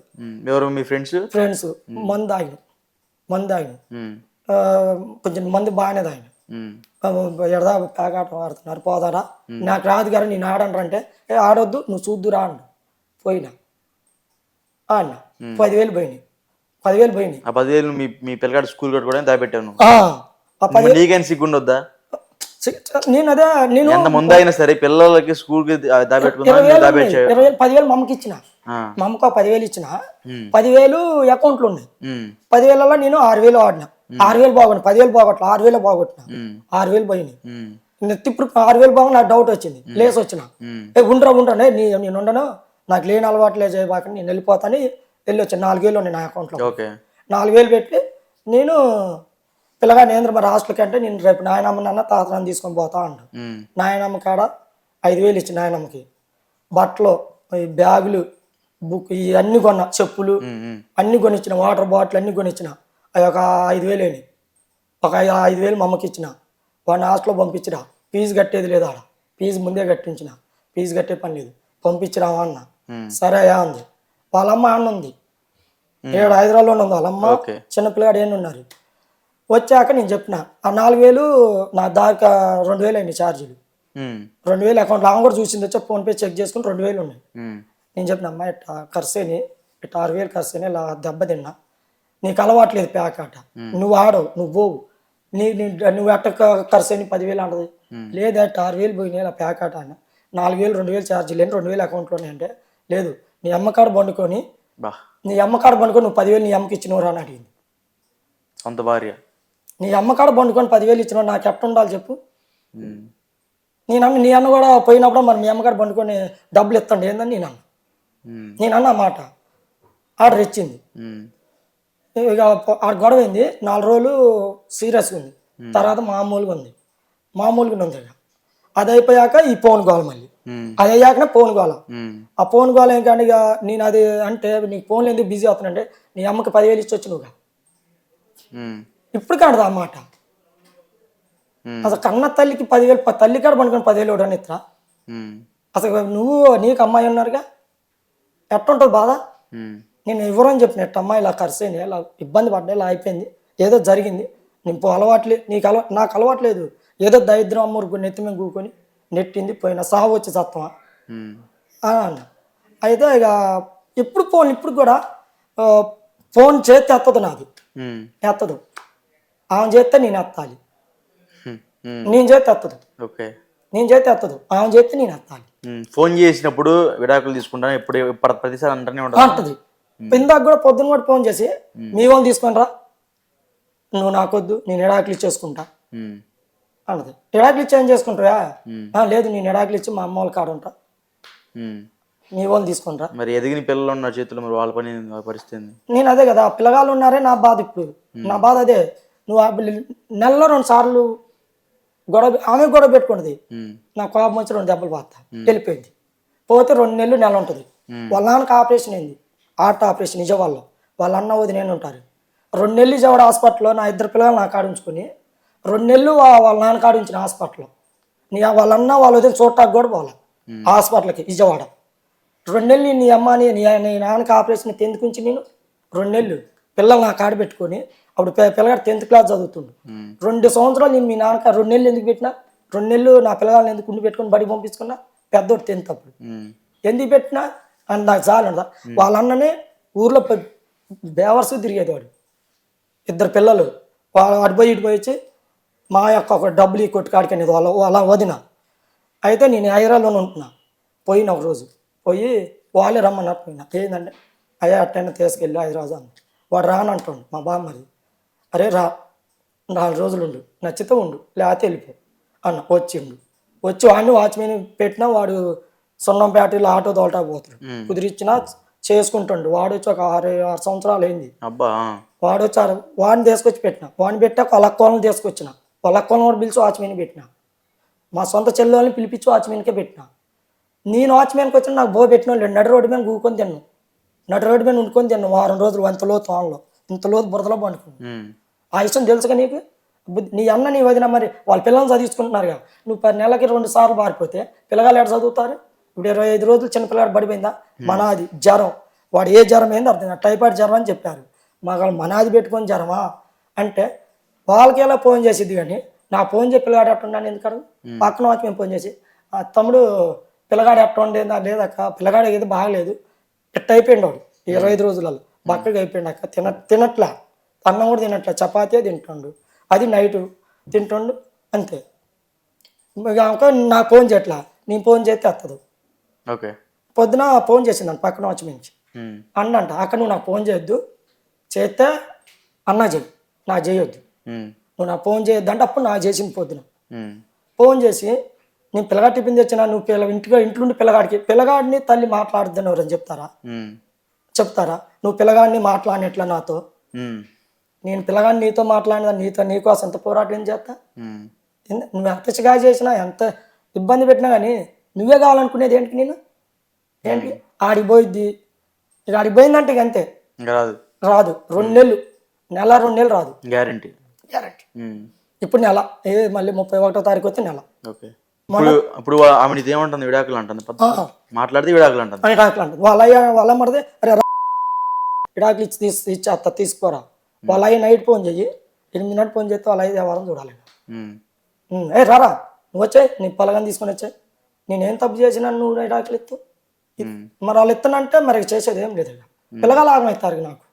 ఎవరు మీ ఫ్రెండ్స్? మందు తాగిన కొంచెం మంది బాగానే తాగిన. ఎడదా పేకాటం ఆడుతున్నారు, పోదారా, నాకు రాదు గారు నేను ఆడను అంటే, ఆడొద్దు నువ్వు చూద్దురా అన్న. పోయినా అన్న 10,000 పోయినాయి. 10,000 పోయినాయి. ఆ 10,000 మీ పిల్లగాడు స్కూల్ కట్టుకోవడానికి దాపెట్టాను. నీకేం సిగ్గుండొద్దా? నేను ఎంత ముందు అయినా సరే పిల్లలకి స్కూల్ కి దాపెట్టుకున్నా 10,000 మా అమ్మకి ఇచ్చిన. మా అమ్మకు 10,000 ఇచ్చిన. 10,000 అకౌంట్లు ఉన్నాయి. 10,000లో నేను 6,000 ఆడినా. 6,000 బాగుంది, 10,000 బాగొట్లా, 6,000 బాగొట్టిన. 6,000 పోయినాయి. ఇప్పుడు 6,000 బాగుంది. నాకు డౌట్ వచ్చింది, లేసి వచ్చిన. ఉండరా నేను ఉండను, నాకు లేని అలవాట్లే చేయబాక నేను వెళ్ళిపోతాను. వెళ్ళి వచ్చాను. 4,000 ఉన్నాయి నా అకౌంట్లో. 4,000 పెట్టి నేను పిల్లగా నేంద్ర మరి హాస్టల్కి అంటే, నేను రేపు నాయనమ్మ తాతనాన్ని తీసుకొని పోతా అంట. నాయనమ్మ కాడ 5,000 ఇచ్చి నాయనమ్మకి బట్టలు, బ్యాగులు, బుక్ ఇవన్నీ కొన్నా, చెప్పులు అన్ని కొనిచ్చిన, వాటర్ బాటిల్ అన్ని కొనిచ్చిన. అవి ఒక 5,000 అయినాయి. ఒక 5,000 మా అమ్మకి ఇచ్చిన. వాడిని హాస్టల్లో పంపించిరా. ఫీజు కట్టేది లేదు ఆడ, ఫీజు ముందే కట్టించిన. ఫీజు కట్టే పని లేదు, పంపించిరావా అన్న. సరే అయ్యా అంది. వాళ్ళమ్మ అన్న ఉంది, ఏడు హైదరాబాద్లోనే ఉంది వాళ్ళమ్మ. చిన్నపిల్లగాడు ఏమి ఉన్నారు. వచ్చాక నేను చెప్పిన ఆ 4,000 నా దాకా 2,000 అయినాయి ఛార్జీలు. 2,000 అకౌంట్లో ఆమె కూడా చూసింది. వచ్చి ఫోన్పే చెక్ చేసుకుని 2,000 ఉన్నాయి. నేను చెప్పిన అమ్మాయి ఇట్లా ఖర్చుని, ఇట్లా 6,000 ఖర్చుని ఇలా దెబ్బతిన్నా, నీకు అలవాట్లేదు ప్యాకాట, నువ్వు ఆడవు, నువ్వు పోవు, నువ్వు ఎట్ట ఖర్చుని 10,000 అంటది. లేదు అట్ట 6,000 పోయినాయి ఇలా ప్యాకాట అన్న. 4,000 2,000 ఛార్జీలు లేని 2,000 అకౌంట్లో అంటే, లేదు నీ అమ్మకాడ పండుకొని నువ్వు 10,000 నీ అమ్మకి ఇచ్చినవరా అని అడిగింది. సొంత భార్య. నీ అమ్మకాడ పండుకొని 10,000 ఇచ్చినవు, నాకు ఎట్ట ఉండాలి చెప్పు. నీ అన్న కూడా పోయినప్పుడు మరి మీ అమ్మకాడ పండుకొని డబ్బులు ఇస్తాండి ఏందని నేను అన్న మాట. ఆర్డర్ ఇచ్చింది. ఇక ఆడ గొడవ అయింది. 4 రోజులు సీరియస్గా ఉంది. తర్వాత మామూలుగా ఉంది. ఇక అది అయిపోయాక ఈ ఫోన్ గోల, మళ్ళీ అది అయ్యాకనే ఫోన్ గోల. ఆ ఫోన్ గోల ఏంటంటే, ఇక నేను అది అంటే నీకు ఫోన్లో ఎందుకు బిజీ అవుతానంటే, నీ అమ్మకి 10,000 ఇచ్చి వచ్చి నువ్వుగా ఇప్పుడు కాదు ఆ మాట. అసలు కన్న తల్లికి 10,000, తల్లి కాడ పండుకొని 10,000 ఇవ్వడానికి ఇతరా? అసలు నువ్వు నీకు అమ్మాయి ఉన్నారుగా, ఎట్టుంటుంది బాధ. నేను ఎవరని చెప్పిన ఎట్ట అమ్మాయి ఇలా ఖర్చు అయింది, ఇలా ఇబ్బంది పడ్డా, ఇలా అయిపోయింది, ఏదో జరిగింది, నీకు అలవాట్లేదు, నాకు అలవాట్లేదు, ఏదో దరిద్రం అమ్మూరు నెత్తి మీద కూకొని నెట్టింది, పోయిన సాగు వచ్చి సత్వమా అన్న. అయితే ఇక ఇప్పుడు కూడా ఫోన్ చేస్తే ఎత్తదు, నాది ఎత్తదు. ఆమె చేస్తే నేను ఎత్తాలి, నేను చేస్తే ఎత్తదు. నేను చేస్తే ఎత్తదు, ఆమె చేస్తే నేను ఎత్తాలి. ఫోన్ చేసినప్పుడు విడాకులు తీసుకుంటాను ఎప్పుడు ప్రతిసారి అంటది. ఇందాక కూడా పొద్దున్న కూడా ఫోన్ చేసి, మీ వాళ్ళు తీసుకొని రా, నువ్వు నాకొద్దు, నేను ఎడాకులు ఇచ్చేసుకుంటా అన్నది. ఎడాకులు ఇచ్చి ఏం చేసుకుంటారా? లేదు నేను ఎడాకులు ఇచ్చి మా అమ్మ వాళ్ళ కాడ ఉంటా, మీ వాళ్ళు తీసుకుంటా. మరి ఎదిగిన పిల్లలు ఉన్న చేతులు మరి వాళ్ళ పని పరిస్థితి. నేను అదే కదా, పిల్లగాళ్ళు ఉన్నారే నా బాధ. ఇప్పుడు నా బాధ అదే. నువ్వు నెలలో 2 సార్లు గొడవ, ఆమె గొడవ పెట్టుకున్నది, నా కోపం వచ్చి 2 దెబ్బలు పాత వెళ్ళిపోయింది. పోతే 2 నెలలు నెల ఉంటుంది. వాళ్ళ నాన్నకి ఆపరేషన్ అయింది, హార్ట్ ఆపరేషన్ నిజవాళ్ళలో. వాళ్ళ అన్న వదిన ఉంటారు. 2 నెలలు విజయవాడ హాస్పిటల్లో నా 2 పిల్లలు నాకు ఆడించుకొని 2 నెలలు వాళ్ళ నాన్న కాడించిన హాస్పిటల్లో. వాళ్ళ అన్న వాళ్ళ వదిన చూడటానికి కూడా పోవాలి హాస్పిటల్కి విజయవాడ. 2 నెలలు నీ అమ్మ నీ నాన్నకి ఆపరేషన్ ఎందుకుంచి నేను 2 నెలలు పిల్లలు నాకు ఆడ పెట్టుకొని, అప్పుడు పిల్లగాడు 10th క్లాస్ చదువుతుండు. 2 సంవత్సరాలు నేను మీ నాన్నకి 2 నెలలు ఎందుకు పెట్టినా, 2 నెలలు నా పిల్లగాళ్ళని ఎందుకు ఉండి పెట్టుకొని బడి పంపించుకున్నా. పెద్దోడు 10th అప్పుడు ఎందుకు పెట్టినా అని నాకు చాలు అంట. వాళ్ళ అన్ననే ఊర్లో బేవర్స్ తిరిగేది వాడు. 2 పిల్లలు అటు పోయి వచ్చి మా యొక్క ఒక డబ్బులు ఈ కొట్టుకాడికనేది వాళ్ళ వదిన. అయితే నేను హైదరాబాద్లోనే ఉంటున్నా. పోయిన ఒక రోజు పోయి వాళ్ళే రమ్మన్నట్టు పోయినా. ఏంటంటే అయ్యా అట్టైనా తీసుకెళ్ళి హైదరాబాద్ అన్న. వాడు రానంటుండు మా బామ్మది. అరే రా, 4 రోజులు ఉండు, నచ్చితే ఉండు, లేకపోతే వెళ్ళిపో అన్న వచ్చిండు. వచ్చి వాడిని వాచ్మెన్ పెట్టినా వాడు సున్నంపేటలో ఆటో తోలటా పోతాడు. కుదిరిచ్చినా చేసుకుంటుండు. వాడు వచ్చి ఒక 6 సంవత్సరాలు అయింది. అబ్బా వాడు వచ్చారు, వాడిని తీసుకొచ్చి పెట్టిన. వాడిని పెట్టాక వాళ్ళ అక్కలను తీసుకొచ్చిన. వాళ్ళ అక్కలను కూడా పిలిచి వాచ్మెన్ పెట్టిన. మా సొంత చెల్లెల్ని పిలిపించి వాచ్మెన్కే పెట్టిన. నేను వాచ్మెన్కి వచ్చిన నాకు పెట్టిన వాళ్ళు నడి రోడ్డు మీద కూకొని తిన్నాను. నడి రోడ్డు మీద వండుకొని తిన్నాను వారం రోజులు. అంతలో తోనలో ఇంతలో బురదలో పండుకున్నాను. ఆ విషయం తెలుసుగా నీకు. నీ అన్న నీ వదిన మరి వాళ్ళ పిల్లల్ని చదివించుకుంటున్నారుగా. నువ్వు 10 నెలలకి 2 సార్లు మారిపోతే పిల్లగాళ్ళు ఎక్కడ చదువుతారు? ఇప్పుడు 25 రోజులు చిన్న పిల్లగాడు పడిపోయిందా? మనాది జ్వరం. వాడు ఏ జ్వరం ఏంది అర్థం కాదు. టైఫాయిడ్ జ్వరం అని చెప్పారు. మాకు మనాది పెట్టుకొని జ్వరమా అంటే వాళ్ళకి ఎలా ఫోన్ చేసిద్ది. కానీ నా ఫోన్ చెప్పి పిల్లగాడు ఎట్ట ఉన్నాను ఎందుకు పక్కన వచ్చి మేము ఫోన్ చేసి తమ్ముడు పిల్లగాడు ఎట్ట ఉండేదా లేదక్క పిల్లగాడు ఏదో బాగలేదు ఎట్ట అయిపోయింది వాడు 25 రోజులలో బక్కగా అయిపోయింది అక్క. తినట్లా అన్నం కూడా తినట్లే చపాతీ తింటుండు. అది నైటు తింటుండు అంతే. నా ఫోన్ చేయట్లా. నేను ఫోన్ చేస్తే వస్తుంది. ఓకే పొద్దున ఫోన్ చేసింది పక్కన వచ్చి మించి అన్నంట అక్కడ నువ్వు నాకు ఫోన్ చేయొద్దు, చేస్తే అన్న చెయ్యి నాకు చేయొద్దు, నువ్వు నాకు ఫోన్ చేయొద్దు అంటే అప్పుడు నాకు చేసింది. పొద్దున ఫోన్ చేసి నేను పిల్లగాడి టిఫిన్ తెచ్చినా నువ్వు ఇంట్లోండి పిల్లగాడిని తల్లి మాట్లాడుద్దని ఎవరని చెప్తారా? నువ్వు పిల్లగాడిని మాట్లాడినట్లా నాతో. నేను పిల్లగాడిని నీతో మాట్లాడినా నీకోసం ఎంత పోరాటం చేస్తా. నువ్వు ఎంత చిగా చేసినా ఎంత ఇబ్బంది పెట్టినా కానీ నువ్వే కావాలనుకునేది ఏంటి? నేను ఏంటి ఆడికి పోయిద్ది. ఇక ఆడికి పోయిందంటే ఇక అంతే రాదు. 2 నెలలు 2 నెలలు రాదు గ్యారంటీ. ఇప్పుడు నెల మళ్ళీ 31వ తారీఖు వస్తే నెల. ఇప్పుడు ఆమె ఏమంటుంది? విడాకులు అంటుంది. మాట్లాడితే విడాకులు అంటుంది. వాళ్ళ మరిదే అరే విడాకులు ఇచ్చేస్తా తీసుకోరా. వాళ్ళ అయ్యి నైట్ ఫోన్ చెయ్యి 8 గంటలు ఫోన్ చేస్తే వాళ్ళ అయ్యి వ్యవహారం చూడాలి. రారా నువ్వు వచ్చాయి నీ పొలగాని తీసుకొని వచ్చాయి. నేనేం తప్పు చేసినా నువ్వు విడాకులు ఇస్తూ మరి వాళ్ళు ఇస్తానంటే మరి చేసేది ఏం లేదు. పిల్లగాలు ఆగమవుతారు నాకు.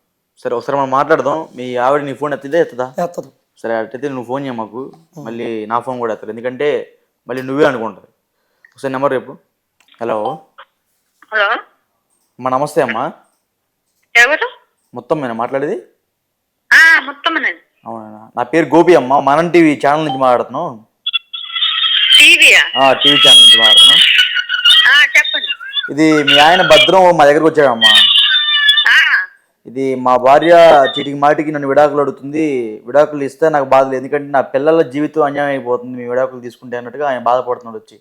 సరే ఒకసారి మనం మాట్లాడదాం. మీ ఆవిడ నీ ఫోన్ ఎత్తదా? ఎత్తదు. సరే అట్టయితే నువ్వు ఫోన్ చేయ మాకు. మళ్ళీ నా ఫోన్ కూడా ఎత్తదు ఎందుకంటే మళ్ళీ నువ్వే అనుకుంటుంది. ఒకసారి నెంబర్ రేపు. హలో హలో అమ్మా నమస్తే అమ్మా. ఎవరు? మొత్తం నేను మాట్లాడేది మొత్తం అవునా? నా పేరు గోపి అమ్మ. మనం టీవీ ఛానల్ నుంచి మాట్లాడుతున్నాం. టీవీ ఛానల్ నుంచి మాట్లాడుతున్నాం. చెప్పండి. ఇది మీ ఆయన భద్రం మా దగ్గరకు వచ్చాడమ్మా. ఇది మా భార్య చీటికి మాటికి నన్ను విడాకులు అడుగుతుంది. విడాకులు ఇస్తే నాకు బాధ లేదు ఎందుకంటే నా పిల్లల జీవితం అన్యాయం అయిపోతుంది మీ విడాకులు తీసుకుంటే అన్నట్టుగా ఆయన బాధపడుతున్నాడు వచ్చి.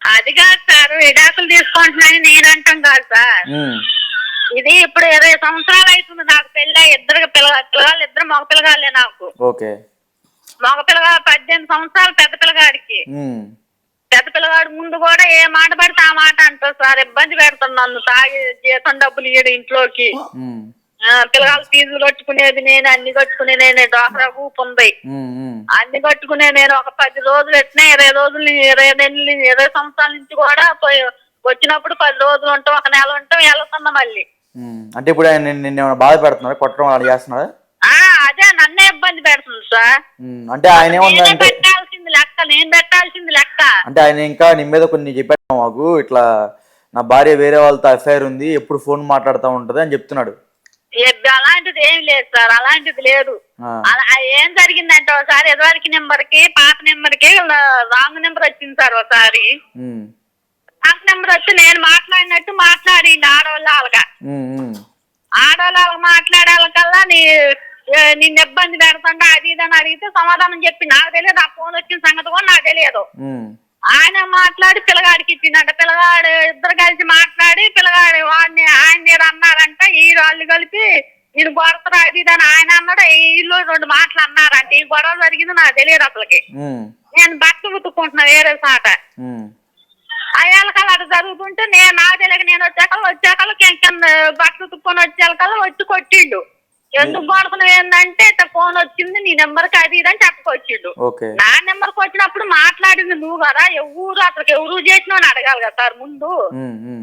అది కాదు సార్ విడాకులు తీసుకుంటున్నాను నేను అంటాం కాదు సార్. ఇది ఇప్పుడు 20 సంవత్సరాలు అవుతుంది నాకు పెళ్ళి. పిల్లగాళ్ళు ఇద్దరు మగ పిల్లగాళ్ళే నాకు. ఓకే మగ పిల్లగా 18 సంవత్సరాలు పెద్ద పిల్లగాడికి. పెద్ద పిల్లగాడు ముందు కూడా ఏ మాట పడితే ఆ మాట అంటారు సార్. ఇబ్బంది పెడుతున్నాను తాగి జీతం డబ్బులు ఇయ్యడు ఇంట్లోకి. పిల్లగాళ్ళు ఫీజులు కట్టుకునేది నేను, అన్ని కట్టుకునే నేనే. డ్వాక్రా గ్రూప్ ఉంది అన్ని కట్టుకునే నేను. ఒక 10 రోజులు ఎట్టినా 20 రోజులు 20 నెలలు 20 సంవత్సరాల నుంచి కూడా వచ్చినప్పుడు 10 రోజులు ఉంటాం, ఒక నెల ఉంటాం, వెళ్తున్నా మళ్ళీ. అంటే ఇప్పుడు నిన్న బాధ పెడుతున్నారా? కొట్టడం అలా చేస్తున్నారా? అదే నన్నే ఇబ్బంది పెడుతుంది సార్. అంటే ఆయన పెట్టాల్సింది లెక్క, నేను పెట్టాల్సింది లెక్క. అంటే ఆయన ఇంకా నీ మీద కొన్ని చెప్పాడు మాకు, ఇట్లా నా భార్య వేరే వాళ్ళతో అఫైర్ ఉంది, ఎప్పుడు ఫోన్ మాట్లాడుతూ ఉంటది అని చెప్తున్నాడు. అలాంటిది ఏం లేదు సార్, అలాంటిది లేదు. ఏం జరిగిందంటే ఒకసారి ఎదువరికి నెంబర్ కి పాత నెంబర్ కి రాంగ్ నెంబర్ వచ్చింది సార్. ఒకసారి పాత నెంబర్ వచ్చి నేను మాట్లాడినట్టు మాట్లాడింది ఆడవాళ్ళగా. ఆడవాళ్ళ మాట్లాడాలకల్లా నిన్ను ఇబ్బంది పెడతాంటే అది ఇది అని అడిగితే సమాధానం చెప్పి నాకు తెలియదు. ఆ ఫోన్ వచ్చిన సంగతి కూడా నాకు తెలియదు. ఆయన మాట్లాడి పిల్లగాడికి ఇచ్చిందంట. పిల్లగాడు ఇద్దరు కలిసి మాట్లాడి పిల్లగాడు వాడిని ఆయన ఏదో అన్నారంట. ఈ వాళ్ళు కలిపి నేను కొడతారు అది ఇది అని ఆయన అన్నాడు. వీళ్ళు 2 మాటలు అన్నారంట. ఈ గొడవ జరిగింది నాకు తెలియదు అసలుకి. నేను బట్టలు ఉతుక్కుంటున్నా వేరే సాట. అయ్యాలకల్లా అటు జరుగుతుంటే నాకు తెలియక నేను వచ్చాకల్లా బట్టలు ఉతుక్కొని వచ్చేకల్లా వచ్చి కొట్టిండు. ఎందుకు కొడుకున్నావు ఏంటంటే ఫోన్ వచ్చింది నీ నెంబర్కి అది ఇది అని చెప్పుకొచ్చిండు. నా నెంబర్కి వచ్చినప్పుడు మాట్లాడింది నువ్వు కదా. అసలు ఎవరు చేసినా అని అడగాలి కదా సార్ ముందు.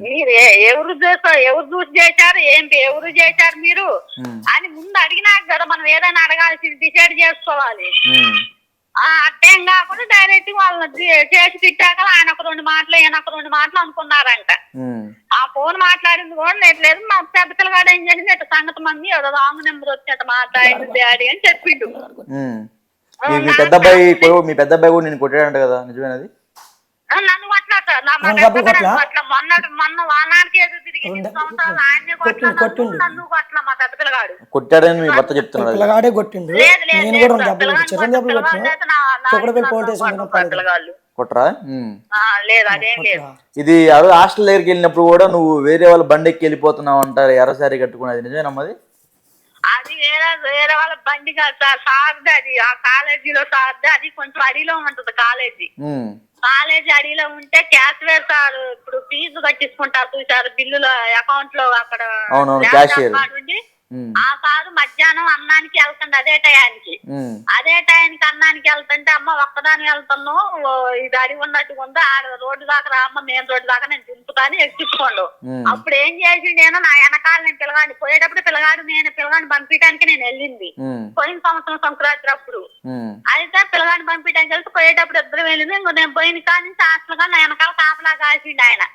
మీరు ఎవరు చూసి చేశారు ఎవరు చేశారు మీరు అని ముందు అడిగినాక కదా మనం ఏదైనా అడగాల్సి డిసైడ్ చేసుకోవాలి. అట్టేం కాకుండా డైరెక్ట్ వాళ్ళని చేసి తిట్టాక ఆయన ఒక 2 మాటలు ఈయన ఒక 2 మాటలు అనుకున్నారంట. ఆ ఫోన్ మాట్లాడింది కూడా లేదు. మా పెద్ద పిల్లగాడు ఏం చేసింది ఇట్లా సంగతి మంది ఏదో రాంగ్ నెంబర్ వచ్చి అట్లా మాట్లాడింది డాడీ అని చెప్పిండు. మీ పెద్ద అబ్బాయి కూడా నేను కొట్టాడంట కదా, నిజమేనది? నన్ను కొట్టలేదు సార్, నా రెండు డబ్బులు కొట్టలా? మొన్న వాళ్ళకి ఏదో తిరిగి సంవత్సరాలు ఆయన్ని కొట్టిండు. నన్ను కొట్టలా మా పెద్ద పిల్లగాడు. కొట్టాడని మీ భర్త చెప్తున్నాడు. పిల్లగాడే కొట్టిండు. లేదు లేదు నేను కూడా 2 డబ్బులు కొట్టిన, చిరంజీవి కొట్టిన, చొక్కడపల్లి పోలీస్ స్టేషన్ పిల్లగాళ్ళు కొట్టరా? లేదు అదేం లేదు. ఇది హాస్టల్ దగ్గరికి వెళ్ళినప్పుడు కూడా నువ్వు వేరే వాళ్ళ బండి ఎక్కి వెళ్ళిపోతున్నావు అంటారు, ఎర్రసారి కట్టుకున్నది నిజమేనమ్మది? అది వేరే వాళ్ళ బండి కాదు సార్, సార్ది అది. ఆ కాలేజీలో సార్ది అది, కొంచెం అడిలో ఉంటది కాలేజీ. కాలేజీ అడిలో ఉంటే క్యాష్ వేర్ సార్ ఇప్పుడు ఫీజు కట్టించుకుంటారు చూసారు, బిల్లులో అకౌంట్ లో అక్కడ ఆ సారు మధ్యాహ్నం అన్నానికి వెళ్తుంది అదే టయానికి అన్నానికి వెళ్తుంటే, అమ్మ ఒక్కదాని వెళ్తున్నావు, ఇది అడిగి ఉన్నట్టుగా ఉందా, ఆడ రోడ్డు దాకా రా అమ్మ, మెయిన్ రోడ్డు దాకా నేను దింపుతాను ఎక్కించుకోండు. అప్పుడు ఏం చేసి నేను నా వెనకాల నేను పిల్లగాడిని పోయేటప్పుడు పిల్లగాడిని పంపించడానికి నేను వెళ్ళింది పోయిన సంవత్సరం సంక్రాంతి అప్పుడు. అయితే పిల్లగాడిని పంపించడానికి వెళ్తే పోయేటప్పుడు ఇద్దరు వెళ్ళింది. ఇంకో నేను పోయిన కాడి నుంచి హాస్టల్ గా నా వెనకాల కాపలా కాసిండు ఆయన.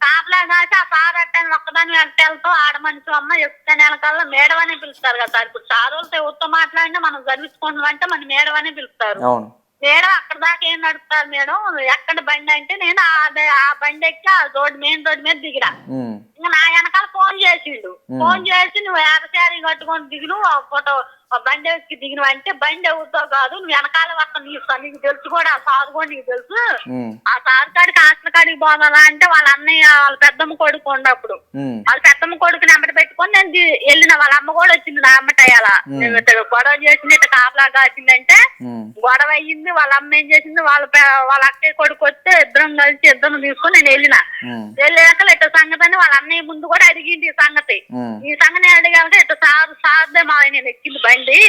కాపలా కాసి ఆ సార్ అట్టాను ఒక్కదాని వెళ్తాం, ఆడ మనిషి అమ్మ ఎక్కుతాను వెనకాల మేడం అనే పిలుస్తారు కదా సార్. ఇప్పుడు సార్ వాళ్ళతో ఎవరితో మాట్లాడినా మనం చదివించుకుంటాం అంటే మన మేడం అనే పిలుస్తారు. మేడం అక్కడ దాకా ఏం నడుపుతారు మేడం, ఎక్కడ బండి అంటే నేను ఆ బండి ఎక్కి ఆ మెయిన్ రోడ్డు మీద దిగిరా. ఇంకా నా వెనకాల ఫోన్ చేసిండు, ఫోన్ చేసి నువ్వు ఎర్రసారీ కట్టుకొని దిగిను ఫోటో బండి ఎక్కి దిగిన అంటే, బండి ఎవరితో కాదు నువ్వు వెనకాల వస్తా, నీకు తెలుసు కూడా ఆ సార్ కూడా నీకు తెలుసు, ఆ సార్ కాడికి హాస్టల్ కాడికి పోవాలా అంటే వాళ్ళ అన్నయ్య వాళ్ళ పెద్దమ్మ కొడుకు ఉన్నప్పుడు వాళ్ళ పెద్దమ్మ కొడుకుని వెంబడి పెట్టుకొని నేను వెళ్ళిన. వాళ్ళ అమ్మ కూడా వచ్చింది నా అమ్మటయ్యాల, గొడవ చేసినట్టు కాపలా కాసిందంటే గొడవ అయ్యింది. వాళ్ళ అమ్మ ఏం చేసింది, వాళ్ళ అక్కయ్య కొడుకు వస్తే ఇద్దరం కలిసి ఇద్దరు తీసుకొని నేను వెళ్ళిన. వెళ్ళాక ఇట్లా సంగతి అని వాళ్ళ అన్నయ్య ముందు కూడా అడిగింది ఈ సంగతి. ఈ సంగతి అడిగాలంటే ఇట్లా సార్దే మా నేను ఎక్కింది బండి,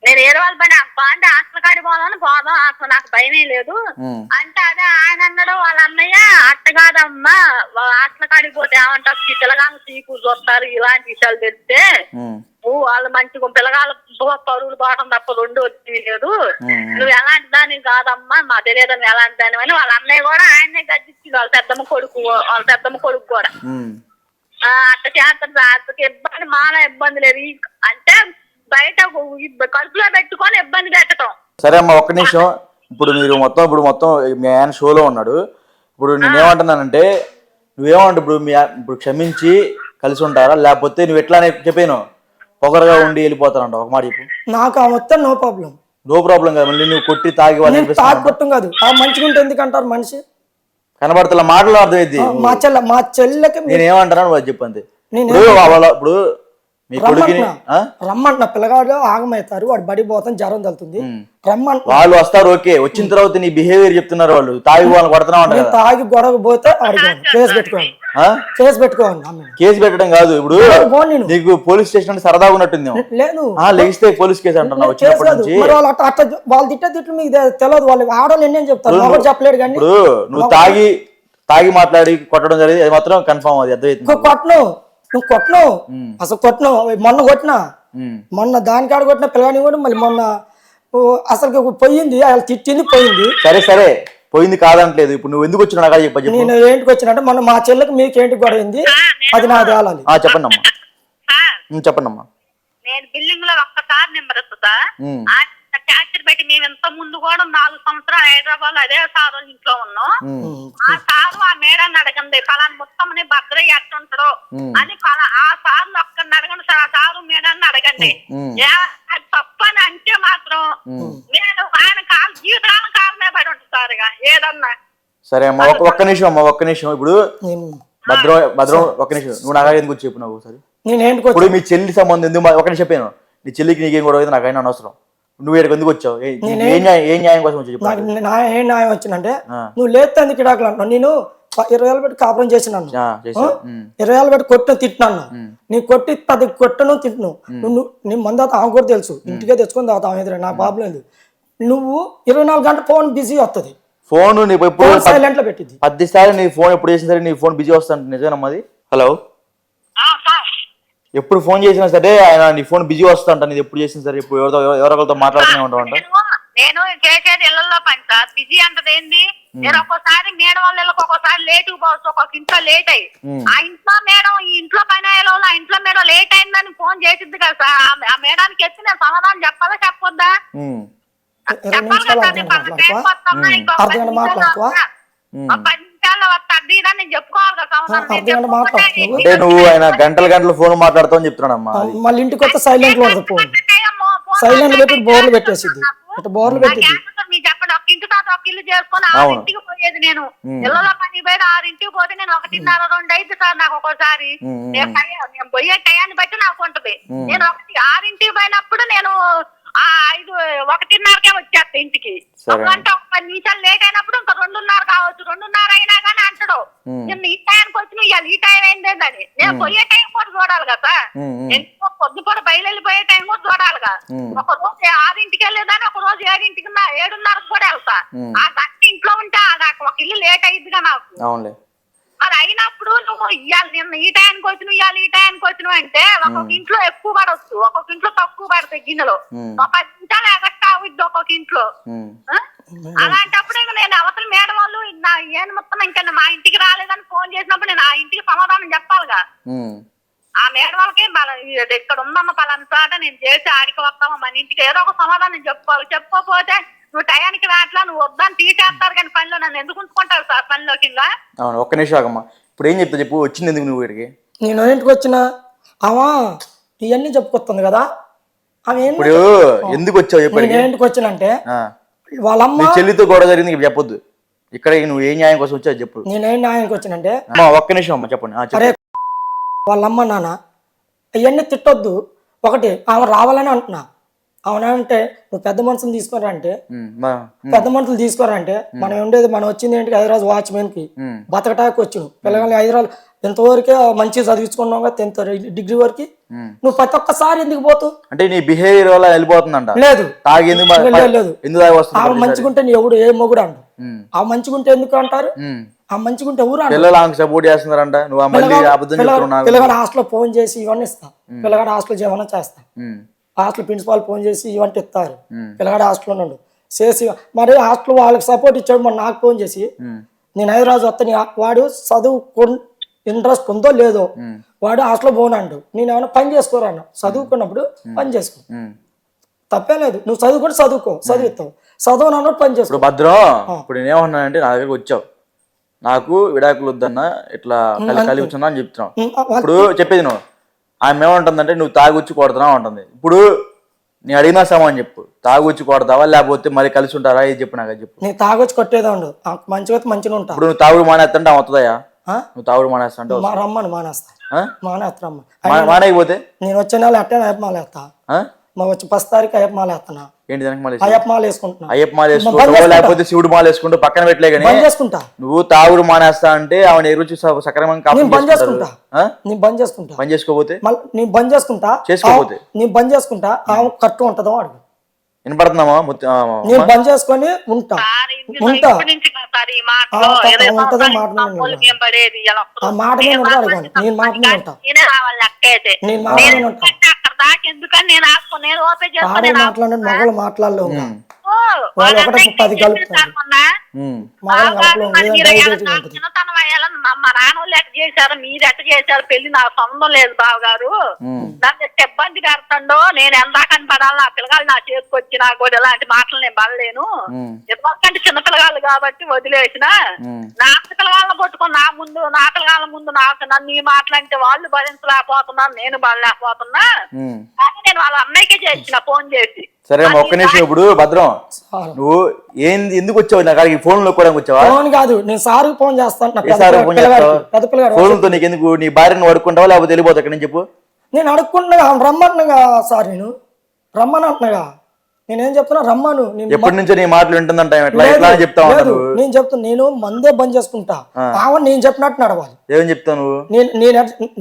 నేను ఏదో వాళ్ళ బండి బాగుంటే హాస్టల్ కాడికి పోదామని పోదాం, అసలు నాకు భయమే లేదు అంటే. అదే ఆయన అన్నాడు వాళ్ళ అన్నయ్య, అట్ట కాదమ్మా హాస్టల్ కాడికి పోతే ఏమంటారు పిల్లగాళ్ళు సీకు చూస్తారు, ఇలాంటి విషయాలు తెలిస్తే వాళ్ళు మంచిగా పిల్లగాళ్ళ పరువులు పోవడం తప్ప రెండు వచ్చి లేదు, నువ్వు ఎలాంటి దాని కాదమ్మా మా తెలియదు నువ్వు ఎలాంటి దాని అని వాళ్ళ అన్నయ్య కూడా ఆయనే గద్దించింది. వాళ్ళ పెద్దమ్మ కొడుకు కూడా అట్ట చేస్తారు సార్, ఇబ్బంది మాన ఇబ్బంది లేదు అంటే బయట కడుపులో పెట్టుకొని ఇబ్బంది పెట్టడం. సరే అమ్మా ఒక్క నిమిషం, ఇప్పుడు మొత్తం మీ ఆయన షోలో ఉన్నాడు. ఇప్పుడు నేనేమంటున్నానంటే నువ్వేమంటావు, ఇప్పుడు క్షమించి కలిసి ఉంటారా లేకపోతే నువ్వు ఎట్లానే చెప్పాను పొగరగా ఉండి వెళ్ళిపోతానంట? ఒక మాట చెప్పు. నాకు ఆ మొత్తం నో ప్రాబ్లం కాదు, మళ్ళీ నువ్వు కొట్టి తాగి కొట్టం కాదు, ఆ మంచిగా ఉంటే ఎందుకు అంటారు మనిషి కనబడతా మాటలు అర్థమైంది. మా చెల్లెకి నేను ఏమంటాను నువ్వు అది చెప్పండి. ఇప్పుడు మీ కొడుకుని రమ్మంటున్నా, పిల్లగాడు ఆగమవుతారు, వాడు బడి పోతాం జ్వరం తగ్గుతుంది రమ్మంట. వాళ్ళు వస్తారు, ఓకే, వచ్చిన తర్వాత నీ బిహేవియర్ చెప్తున్నారు, వాళ్ళు తాగి వాళ్ళని కొడుతున్నావు. తాగి గొడవ పోతే కేసు పెట్టుకోవాలి. కేసు పెట్టడం కాదు, ఇప్పుడు నీకు పోలీస్ స్టేషన్ సరదాగా ఉన్నట్టుంది. లేదు లెగిస్తే పోలీస్ కేసు అంటున్నావు వచ్చినప్పటి నుంచి. వాళ్ళు తిట్లు మీకు తెలియదు, వాళ్ళు ఆడవాళ్ళు ఎన్ని చెప్తారు చెప్పలేడు. కానీ ఇప్పుడు నువ్వు తాగి మాట్లాడి కొట్టడం జరిగింది, అది మాత్రం కన్ఫర్మ్, అది అర్థమైంది. నువ్వు కొట్టను అసలు మొన్న దానికాడ కొట్టిన పిల్లగాని కూడా మళ్ళీ మొన్న అసలు పోయింది, అసలు తిట్టింది పోయింది. సరే పోయింది కాదంటలేదు, ఇప్పుడు నువ్వు ఎందుకు వచ్చినా చెప్ప. నేను ఏంటికి వచ్చినట్టు మొన్న మా చెల్లెకి మీకేంటి గొడవైంది, అది నా తేలాలి. చెప్పండి అమ్మా. నేను బిల్డింగ్ లో ఒక్కసారి నెంబర్ వస్తుందా ట్యాక్సీ పెట్టి మేము ఇంత ముందు కూడా 4 సంవత్సరాలు హైదరాబాద్ అదే సార్ ఇంట్లో ఉన్నాం. ఆ సారు ఆ మేడాన్ని అడగండి ఫలాన్ని మొత్తం భద్రయ్య ఎట్టుంటాడో అని ఆ సార్ ఒక్కరిని అడగండి సార్, ఆ సారు మేడాన్ని అడగండి. తప్పని అంటే మాత్రం నేను ఆయన జీవితాలను కాలమే పడి ఉంటుంది సార్ ఏదన్నా. సరే అమ్మా ఒక్క నిమిషం ఇప్పుడు భద్రం ఒక్క నిమిషం, నువ్వు నాకు ఎందుకు చెప్పు నాకు ఒకసారి. ఇప్పుడు మీ చెల్లి సంబంధం ఎందుకు ఒక నిమిషం చెప్పాను, నీ చెల్లికి నీకేం కూడా అయితే నాకైనా అనవసరం. నువ్వు ఇక్కడికి ఎందుకు వచ్చావు, ఏ న్యాయం కోసం వచ్చావు? ఏం న్యాయం వచ్చిందంటే నువ్వు లేతే ఎందుకు ఇడాకులు అంటున్నావు. నేను 20 ఏళ్ళు పెట్టి కాపురం చేసినాను, 20 ఏళ్ళు పెట్టి కొట్టిన తిట్టినాను. నీ కొట్టి 10 కొట్టను తిట్టును, నువ్వు నీ మంద ఆమె కూడా తెలుసు, ఇంటికే తెచ్చుకొని తాగుతా ఆమె ఎదురు, నా ప్రాబ్లం లేదు. నువ్వు 24 గంటల ఫోన్ బిజీ వస్తుంది, ఫోన్ సైలెంట్ లో పెట్టింది. 10 సార్లు నీ ఫోన్ ఎప్పుడు చేసినా సరే నీ ఫోన్ బిజీ వస్తుంది, నిజమేనమ్మది? హలో, ఎప్పుడు ఫోన్ చేసినా సరే ఆయన నీ ఫోన్ బిజీ వస్తుంట, నీది ఎప్పుడు చేసినా సరే ఇప్పుడు ఎవరితో మాట్లాడుతూనే ఉంటావంట. నేను చేసేది ఇళ్లలో పని సార్, బిజీ అంటది ఏంది. నేను ఒక్కోసారి మేడం వాళ్ళ ఒక్కొక్కసారి లేట్ పోవచ్చు, ఒక్కొక్క ఇంట్లో లేట్ అయ్యి ఆ ఇంట్లో మేడం ఈ ఇంట్లో పని అయ్యే వాళ్ళు ఆ ఇంట్లో మేడం లేట్ అయిందని ఫోన్ చేసిద్ది కదా సార్. ఆ మేడానికి ఎత్తి నేను సమాధానం చెప్పాలా చెప్పొద్దా? 20 నిమిషాలు అర్ధగంట మాట్లాడుతావా? అర్ధగంట మాట్లాడుతావా? 10 నిమిషాల్లో వస్తా అది ఇదని నేను చెప్పుకోవాలి కదా సమాధానం. నేను అర్ధగంట మాట్లాడుతున్నావు అంటే నువ్వు ఆయన గంటలు ఫోన్ మాట్లాడుతావు అని చెప్తున్నాడమ్మా. మళ్ళీ ఇంటికి వస్తే సైలెంట్ లో ఉంటుంది ఫోన్. సైలెంట్ పెట్టి బోర్లు పెట్టేసిద్ది. ఇట్లా బోర్లు పెట్టిద్ది. మీరు చెప్పండి, ఒక ఇంటి తర్వాత ఒక ఇల్లు చేసుకొని 6ంటికి పోయేది నేను. ఇళ్ళలో పని పోయి 6ంటికి పోతే నేను 1:30, 2 అయితే సార్ నాకు ఒక్కోసారి. నేను పోయే టయాన్ని బట్టి నాకు ఉంటుంది. నేను 6ంటికి పోయినప్పుడు నేను 1:30కే వచ్చేస్తా ఇంటికి. అంటే ఒక 10 నిమిషాలు లేట్ అయినప్పుడు ఇంకా 2:30 కావచ్చు. 2:30 అయినా కానీ అంటాడు నేను ఈ టైంకి వచ్చి ఇవాళ ఈ టైం అయిందేందని. నేను పోయే టైం కూడా చూడాలి కదా. నేను పొద్దుపూట బయలుపోయే టైం కూడా చూడాలిగా. ఒక రోజు 6ంటికి వెళ్ళేదాన్ని, ఒక రోజు 7ంటికి 7:30కి కూడా వెళ్తా. ఆ గంట ఇంట్లో ఉంటే నాకు ఒక ఇల్లు లేట్ అయ్యిద్దిగా నాకు. మరి అయినప్పుడు నువ్వు ఇవాళ నిన్న ఈ టైంకి వచ్చినావు, ఇవాళ ఈ టైంకి వచ్చినావు అంటే ఒక్కొక్క ఇంట్లో ఎక్కువ పడవచ్చు, ఒక్కొక్క ఇంట్లో తక్కువ పడతాయి గిన్నెలో. ఒక 10 నిమిషాలు ఎగస్ట్రా అవుద్ది ఒక్కొక్క ఇంట్లో. అలాంటప్పుడు నేను అవతల మేడం వాళ్ళు ఏం మొత్తం ఇంకా మా ఇంటికి రాలేదని ఫోన్ చేసినప్పుడు నేను ఆ ఇంటికి సమాధానం చెప్పాలిగా. ఆ మేడం వాళ్ళకి ఇక్కడ ఉందన్న పలానా చోట నేను చేసి ఆడికి వస్తామా మన ఇంటికి ఏదో ఒక సమాధానం చెప్పుకోవాలి. చెప్పుకోకపోతే నువ్వు టయానికి రాట్లా, నువ్వు వద్దని తీసేస్తారు కానీ పనిలో నన్ను ఎందుకు ఉంచుకుంటారు సార్ పనిలోకి? ఇంకా ఒక్క నిమిషం ఆగమ్మా. ఇప్పుడు ఏం చెప్తా చెప్పు, వచ్చింది ఎందుకు నువ్వు ఇక్కడికి? నేను ఇంటికి వచ్చిన ఆమె ఇవన్నీ చెప్పుకొస్తుంది కదా. ఆమె ఇప్పుడు ఎందుకు వచ్చావు చెప్పు. నేను ఇంటికి వచ్చినంటే వాళ్ళమ్మ చెల్లితో గొడవ జరిగింది ఇప్పుడు చెప్పొద్దు. ఇక్కడ నువ్వు ఏ న్యాయం కోసం వచ్చావు చెప్పు. నేనేం న్యాయానికి వచ్చినంటే ఒక్క నిమిషం అమ్మా చెప్పండి. అరే వాళ్ళమ్మ నాన్న ఇవన్నీ తిట్టొద్దు. ఒకటి ఆమె రావాలని అంటున్నా. అవునంటే నువ్వు పెద్ద మనుషులు తీసుకోరా అంటే పెద్ద మనుషులు తీసుకోరా అంటే మనం ఉండేది మనం వచ్చింది ఏంటి హైదరాబాద్ వాచ్మెన్ కి బతకటానికి వచ్చినావు. పిల్లగాని హైదరాబాద్ ఎంతవరకే మంచిగా చదివించుకున్నావు 10th డిగ్రీ వరకు. నువ్వు ప్రతి ఒక్కసారి ఎందుకు పోతూ అంటే నీ బిహేవియర్ వల్ల వెళ్ళిపోతుందంట. లేదు లేదు ఆమె మంచిగుంటే నీ ఎవడు ఏ మొగుడు అంట. ఆ మంచిగుంటే ఎందుకు అంటారు? ఆ మంచిగుంటే ఎవరు పిల్లలు సపోర్ట్ చేస్తున్నారంట. పిల్లగాడు హాస్టల్లో ఫోన్ చేసి ఇవన్నీ ఇస్తా. పిల్లగాడు హాస్టల్ ఏమన్నా చేస్తా. హాస్టల్ ప్రిన్సిపాల్ ఫోన్ చేసి ఇవంటే ఇస్తారు. పిల్లగాడు హాస్టల్లో నుండి చేసి మరి హాస్టల్ వాళ్ళకి సపోర్ట్ ఇచ్చాడు. మరి నాకు ఫోన్ చేసి నేను హైదరాబాద్ వస్తాను, వాడు చదువు ఇంట్రెస్ట్ ఉందో లేదో వాడు హాస్టల్లో పోనండు. నేను ఏమైనా పని చేసుకోరాను. చదువుకున్నప్పుడు పని చేసుకో, తప్పే లేదు. నువ్వు చదువుకుంటే చదివిస్తావు, చదువు అన్నట్టు పని చేసుకో. భద్రం ఇప్పుడు నేనేమన్నానంటే నా దగ్గరకు వచ్చావు, నాకు విడాకులు వద్దన్నా ఇట్లా కలిగి వచ్చున్నా అని చెప్తున్నావు. ఇప్పుడు చెప్పేది నువ్వు ఆమె ఏమంటుందంటే నువ్వు తాగుచ్చి కొడుతున్నావు అంటుంది. ఇప్పుడు నేను అడిగినా సమాన్ చెప్పు, తాగుచ్చి కొడతావా లేకపోతే మరి కలిసి ఉంటారా? ఇది చెప్పు నాకు చెప్పు. నేను తాగొచ్చి కొట్టేదా ఉండు, మంచిగా మంచిగా ఉంటా. ఇప్పుడు నువ్వు తాగుడు మానేస్తా అవుతుందయా? నువ్వు తాగుడు మానేస్తా అంటే రమ్మని మానేస్తా. మానేకపోతే నేను వచ్చే నెల అట్టే మాలేస్తా. వచ్చి 10 తారీఖు అయ్యప్ప మాల వేస్తున్నా. ఏంటి అయ్యప్ప మాల వేసుకుంటున్నా. అయ్యప్ప మాల వేసుకుంటా లేకపోతే శివుడు మాల వేసుకుంటూ పక్కన పెట్టలే కానీ చేసుకుంటా. నువ్వు తాగుడు మానేస్తా అంటే ఆమె ఎరుచి సక్రమంగా బంద్ చేసుకుంటా. నేను బంద్ చేసుకుంటా. బంద్ చేసుకోపోతే నేను బంద్ చేసుకుంటా. చేసుకోపోతే నేను బంద్ చేసుకుంటా. ఆమె కట్టు ఉంటుందో అడుగు. వినపడుతున్నామా? నేను బంద్ చేసుకొని ఉంటా. ఉంటా ఉంటుందో మాట ఆ మాట మీద ఉంటా. అడగాను నేను మాట మీద ఉంటా. నేను మాట మీద ఉంటా. మాట్లాడే మగలు మాట్లాడలేవు. వాళ్ళు ఒకటే 10 కలుపుతారు. మా నాన్న ఎట్ట చేశారు, మీరు ఎట్ట చేశారు, పెళ్లి నాకు సంబంధం లేదు బావగారు. దాన్ని ఇబ్బంది పెడతాడో నేను ఎందాకని పడాలి. నా పిల్లగాళ్ళు నా చేసుకొచ్చి నాకు కూడా ఇలాంటి మాటలు నేను పడలేను. ఎందుకంటే చిన్న పిల్లగాళ్ళు కాబట్టి వదిలేసిన. నా పిల్లగాళ్ళని పట్టుకొని నా పిల్లగాళ్ళ ముందు నన్ను ఈ మాటలంటే వాళ్ళు భరించలేకపోతున్నాను, నేను పడలేకపోతున్నా. కానీ నేను వాళ్ళ అన్నయ్యకే చేసిన ఫోన్ చేసి. సరే ఒక్క నిమిషం. ఇప్పుడు భద్రం నువ్వు ఏంది ఎందుకు వచ్చావు? నాకు ఫోన్ లో కూడా వచ్చావా? ఫోన్ కాదు, నేను సార్ ఫోన్ చేస్తాను. ఫోన్ తో నీకు ఎందుకు? నీ భార్యను అడుక్కుంటావా లేకపోతే వెళ్ళిపోతా ఇక్కడ నుంచి చెప్పు. నేను అడుక్కుంటున్నా రమ్మన్నగా సార్. నేను రమ్మని అంటున్నాగా. నేనేం చెప్తున్నా రమ్మను. ఎప్పటి నుంచో నీ మాటలు వింటుందంట. నేను చెప్తున్నా నేను మందే బంద్ చేసుకుంటా. ఆమె నేను చెప్పినట్టు నడవాలి. ఏమని చెప్తాను?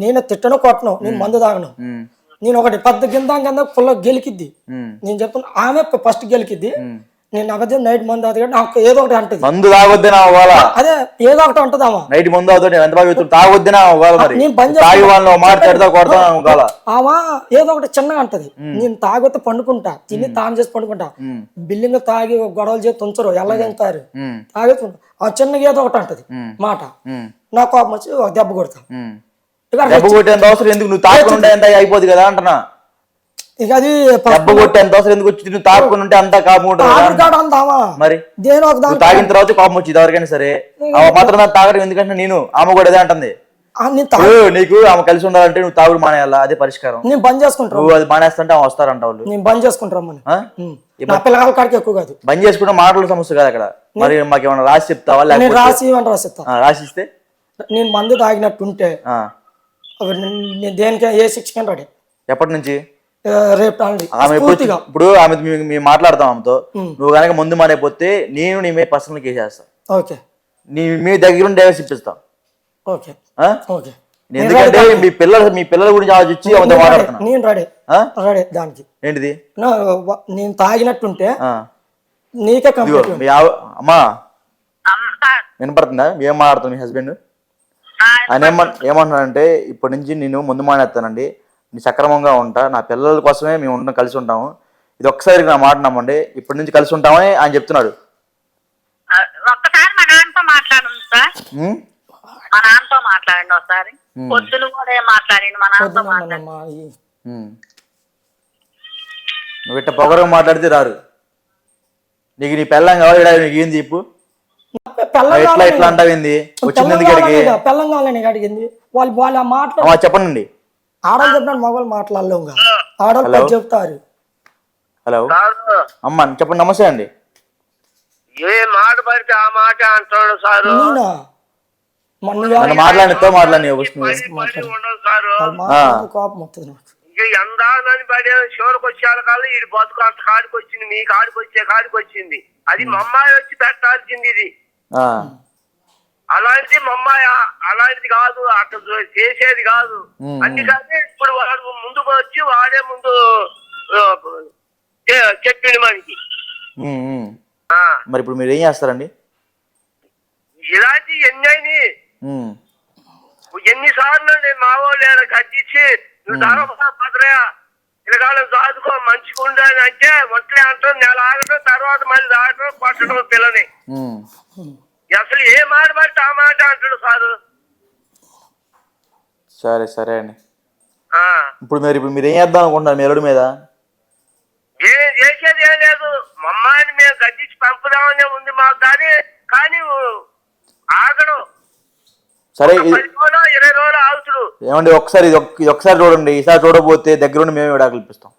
నేను తిట్టను కొట్టను, నేను మందు తాగను. నేను ఒకటి పెద్ద కింద ఫుల్ గెలికిద్ది. నేను చెప్తున్నా ఆమె ఫస్ట్ గెలికిద్ది. నేను నగదు నైట్ మందు అవుతుంది నాకు ఏదో ఒకటి అంటది. మందు తాగొద్దే అదే ఏదో ఒకటి అంటది. నైట్ మందు అవుతుంది ఎంత బాగా తాగొద్దే ఆమె ఏదో ఒకటి చిన్నగా అంటది. నేను తాగొద్దు పండుకుంటా, తిని తాను చేసి పండుకుంటా. బిల్డింగ్ తాగి గొడవలు చేసి తుంచరు, ఎల్లగెళ్తారు. తాగి చిన్నగా ఏదో ఒకటి అంటది మాట. నాకు కోపం వచ్చి ఒక దెబ్బ కొడతా. అవసరం ఎందుకు? నువ్వు తాగకుండా అయిపోద్ది కదా అంటున్నా. ఇక అది దెబ్బ కొట్టి ఎంత అవసరం ఎందుకు వచ్చి నువ్వు తాగుకుని ఉంటే అంతా కాపు ఉంటుంది కాడ అందామా మరి దేని ఒక నువ్వు దాని తాగిన తర్వాత కోపం వచ్చింది ఎవరికైనా సరే ఆ మాత్రం దాన్ని తాగడం ఎందుకంటే నేను ఆమె కూడా అదే అంటుంది నేను ఇప్పుడు నీకు ఆమె కలిసి ఉండాలంటే నువ్వు తాగుడు మానేయాలా అదే పరిష్కారం నేను బంద్ చేసుకుంటాను నువ్వు అది మానేస్తుంటే ఆమె వస్తారంట వాళ్ళు నేను బంద్ చేసుకుంటారమ్మని ఆ? నా పిల్లగాల కాడికి ఎక్కువ కాదు బంద్ చేసుకుంటే మాటల సమస్య కాదు అక్కడ మరి మాకు ఏమైనా రాసి చెప్తావా నేను లేకపోతే రాసి ఇవ్వని రాసిస్తా రాసిస్తే నేను మందు తాగినట్టుంటే ఆ. నేను దేనికి ఏ శిక్షకని రెడీ ఎప్పటి నుంచి రేపు రండి ఆమె ఎప్పుడు పూర్తిగా ఇప్పుడు ఆమె మేము మాట్లాడతాం ఆమెతో నువ్వు కనుక ముందు మానేపోతే నేను నీ మీద పర్సనల్ కేసు చేస్తా ఓకే నీ మీ దగ్గర ఉండి డైవర్స్ ఇప్పిస్తాం ఓకే ఆ? ఓకే ఎందుకంటే మీ పిల్లల గురించి ఆలోచించి ఆమెతో మాట్లాడుతున్నా నేను రెడీ ఆ? రెడీ దానికి ఏంటిది నేను తాగినట్టుంటే ఆ. నీకే ఇదిగో కంప్లీట్ మీ అమ్మా సార్ వినపడుతుందా ఏం మాట్లాడుతుంది మీ హస్బెండ్ ఆయన ఏమంటున్నాడంటే ఇప్పటి నుంచి నేను ముందు మానేస్తానండి నేను సక్రమంగా ఉంటా నా పిల్లల కోసమే మేము ఉండడం కలిసి ఉంటాము ఇది ఒక్కసారి నా మాట నమ్మండి ఇప్పటి నుంచి కలిసి ఉంటామని ఆయన చెప్తున్నాడు ఒక్కసారి మా నాన్నతో మాట్లాడండి సార్ ఉం? మా నాన్నతో మాట్లాడండి ఒకసారి పొద్దున కూడా మాట్లాడండి మా నాన్నతో మాట్లాడండి ఉం. నువ్వు ఇట్ట పొగరగా మాట్లాడితే రారు నీకు నీ పెళ్ళం కావాలి నీకు ఏంది చెప్పు ఎట్లా ఎట్లా అంటావింది వచ్చింది ఎందుకు ఇక్కడికి పెళ్ళం కావాలని అడిగింది వాళ్ళు మాట్లాడు అమ్మా చెప్పండి ఆడవాళ్ళు చెప్పినట్టు మగవాళ్ళు మాట్లాడలేవు ఆడవాళ్ళు హలో. పెద్ద చెప్తారు హలో అమ్మా చెప్పండి నమస్తే అండి ఏ మాట పడితే ఆ మాట అంటాడు సారు నేనా మొన్న నన్ను మాట్లాడితో మాట్లాడి పడి ఉండదు సారు కోపం వస్తుంది నాకు ఇక ఎందానని పడి చివరికి వచ్చే కాదు ఈ బతుకు అంత కాడికి వచ్చింది మీ కాడికి వచ్చే కాడికి వచ్చింది అది మా అమ్మాయి వచ్చి పెట్టాల్సింది ఇది అలాంటిది మా అమ్మాయి అలాంటిది కాదు అట్లా చేసేది కాదు అందుకని ఇప్పుడు వాడు ముందుకు వచ్చి వాడే ముందు చెప్పింది మనకి మరి ఇప్పుడు మీరు ఏం చేస్తారండి ఇలాంటి ఎన్ని ఎన్నిసార్లు నేను మా వాళ్ళు గడ్డించి నువ్వు ధర భద్రయ పిల్లగాళ్ళని చదువుకో మంచిగా ఉండాలి అంటే ఒంటలే అంటాం నెల ఆగటం తర్వాత మళ్ళీ రావటం కొట్టడం పిల్లని అసలు ఏ మాట పడితే ఆ మాట అంటాడు సారు సరే సరే అండి ఇప్పుడు మీరు ఏం చేద్దాం అనుకుంటున్నారు మీ ఎల్లుడి మీద ఏం చేసేది ఏం లేదు మా అమ్మాయిని మేము గడ్డించి పంపుదామనే ఉంది మాకు కానీ ఆగడు సరే 10 రోజులు 20 రోజులు ఆగుతుడు ఏమండి ఒకసారి ఇది ఒక్కసారి చూడండి ఈసారి చూడకపోతే దగ్గరుండి మేమే విడాకులు ఇప్పిస్తాం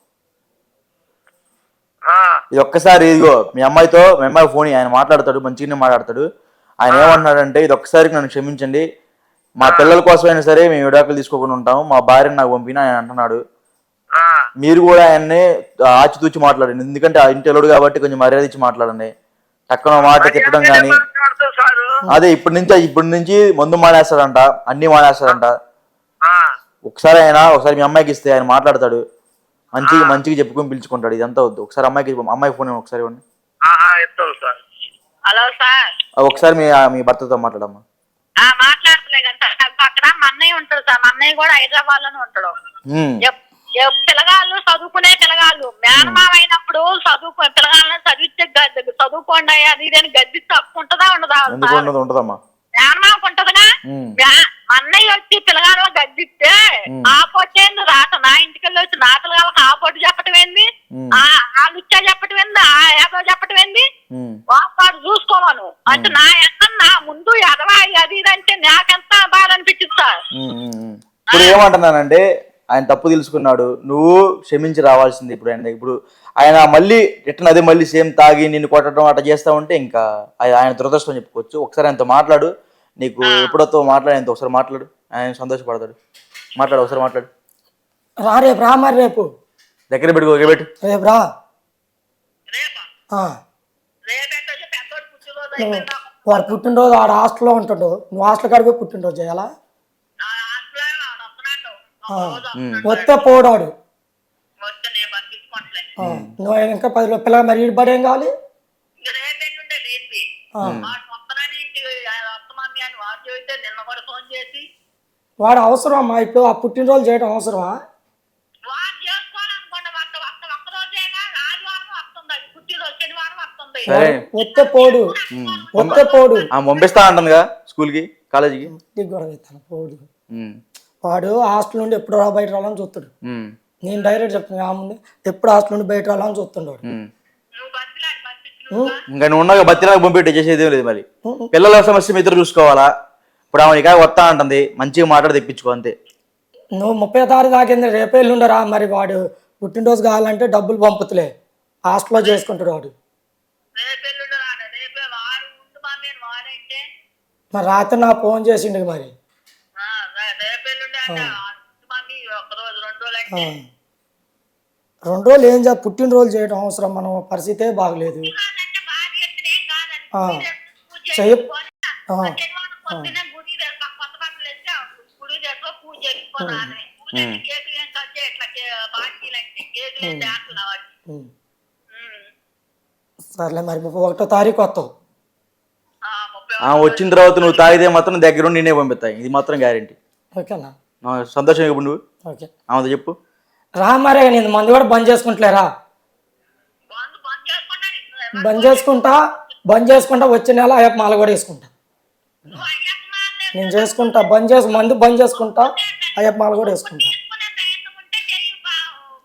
ఇది ఒక్కసారి ఇదిగో మీ అమ్మాయి ఫోన్ ఆయన మాట్లాడతాడు మంచిగానే మాట్లాడతాడు ఆయన ఏమంటున్నాడంటే ఇది ఒక్కసారికి నన్ను క్షమించండి మా పిల్లల కోసమైనా సరే మేము విడాకులు తీసుకోకుండా ఉంటాము మా భార్యను నాకు పంపిన ఆయన అంటున్నాడు మీరు కూడా ఆయన్ని ఆచితూచి మాట్లాడండి ఎందుకంటే ఆ ఇంటి ఎలుడు కాబట్టి కొంచెం మర్యాద ఇచ్చి మాట్లాడండి టక్కున మాట తిట్టడం కానీ అదే ఇప్పటి నుంచి మందు మానేస్తాడంట అన్ని మానేస్తాడంట ఒకసారి మీ అమ్మాయికి ఇస్తే ఆయన మాట్లాడతాడు మంచిగా చెప్పుకొని పిలుచుకుంటాడు ఇదంతా వద్దు ఒకసారి అమ్మాయి ఫోన్ ఒకసారి ఇవ్వండి హలో సార్ ఒకసారి మీ భర్తతో మాట్లాడమ్మా మాట్లాడలే అక్కడ మా అన్నయ్య ఉంటాడు సార్ మా అన్నయ్య కూడా హైదరాబాద్ లోనే ఉంటాడు పిల్లగాళ్ళు చదువుకునే పిల్లగాళ్ళు మేనమామ అయినప్పుడు పిల్లగాళ్ళని చదువుకోండి అది ఇది అని గడ్డి తప్పుకుంటుందా ఉండదా ఉంటదమ్మా మేనమామకు ఉంటదిగా అన్నయ్య వచ్చి పిల్లగాళ్ళు గడ్డిస్తే ఆపొచ్చేంది రాత నా ఇంటికెళ్ళి వచ్చి నా పిల్లగాళ్ళకి ఆపోటు చెప్పటం ఏంది ఆ లుచ్చా చెప్పటం ఏంది ఆ ఏదో చెప్పటం ఏంది వాడు చూసుకోవాను అంటే నా ఎన్న నా ముందు ఎదవాయి అది ఇది అంటే నాకెంత బాధ అనిపించింది సార్ ఇప్పుడు ఏమంటున్నానంటే ఆయన తప్పు తెలుసుకున్నాడు నువ్వు క్షమించి రావాల్సింది ఇప్పుడు ఆయన మళ్ళీ రిటర్న్ అదే మళ్ళీ సేమ్ తాగి నిన్ను కొట్టడం అట్లా చేస్తా ఉంటే ఇంకా ఆయన దురదృష్టం చెప్పుకోవచ్చు ఒకసారి ఆయనతో మాట్లాడు నీకు ఎప్పుడో మాట్లాడు ఒకసారి మాట్లాడు ఆయన సంతోషపడతాడు ఒకసారి మాట్లాడు రేపు రా మరి రేపు దగ్గర పెట్టు రేపు రా వాడు పుట్టినరోజు ఆడ హాస్టల్లో ఉంటుండు నువ్వు హాస్టల్ కాడికి పోయి పుట్టినరోజు చేయాలా వస్తే పోడాడు నువ్వు ఇంకా 10 పిల్లలు మరి బడి ఏం కావాలి వాడు అవసరం అమ్మా ఇప్పుడు ఆ పుట్టినరోజు చేయడం అవసరమా వస్తే పోడు పంపిస్తా అంటుందిగా స్కూల్ కి కాలేజీకి గొడవ పోడు వాడు హాస్టల్ నుండి ఎప్పుడు బయట రావాలని చూస్తాడు నేను డైరెక్ట్ చెప్తున్నా ఆ ముందు ఎప్పుడు హాస్టల్ నుండి బయట రావాలని చూస్తుండేవాడు. నువ్వు బతిలాడి పంపించు ఇంకా నువ్వు ఉన్నాక బతిలాగా పంపిట్టు చేసేది లేదు మరి. పిల్లల సమస్య మీ ఇద్దరు చూసుకోవాలా. ఇప్పుడు ఆమె ఇక వస్తా అంటుంది, మంచిగా మాట్లాడి తెప్పించుకో అంతే. నువ్వు 30వ తారీఖు దాకింది, రేపే ఎల్లుండరా. మరి వాడు పుట్టినరోజు కావాలంటే డబ్బులు పంపుతులే, హాస్టల్లో చేసుకుంటాడు వాడు. రేపు ఎల్లుండి రాడు, రేపే వాడు ఉండు మమ్మీ వాడంటే మరి రాత్రి నా ఫోన్ చేసిండు మరి. రేపు ఎల్లుండి అంటే మమ్మీ ఒక రోజు 2 రోజులు అంటే 2 రోజులు ఏం చేయాలి, పుట్టినరోజు చేయడం అవసరం, మనం పరిస్థితే బాగలేదు. కాదంటే భార్య ఎత్తున ఏం కాదండి. పూజ చెయ్యి. పొద్దున గుడి దగ్గర కొత్త బట్టలు వేస్తే గుడి దగ్గర పూజ చేసుకున్నాను. పూజ కేకులు ఏం కట్ చేయట్లా, బాకీలు అంటే కేకులు ఏం చేస్తున్నా వాటికి. సర్లే మరి 31వ తారీఖు వస్తావు. 30 వచ్చిన తర్వాత నువ్వు తాగితే మాత్రం దగ్గర ఉండి నేనే పంపిస్తాయి, ఇది మాత్రం గ్యారెంటీ. ఓకేనా? సంతోషం ఇప్పుడు నువ్వు ఓకే ఆమెతో చెప్పు. రా మరే, నేను మందు కూడా బంద్ చేసుకుంటలేరా. బంద్ చేసుకున్నాను. బంద్ చేసుకుంటా వచ్చే నెల అయ్యప్ప మాల కూడా వేసుకుంటా. నువ్వు అయ్యప్ప మాలే నేను చేసుకుంటా, మందు బంద్ చేసుకుంటా, అయ్యప్ప మాల కూడా వేసుకుంటా. చేసుకునే ప్రయత్నం ఉంటే చెయ్యి.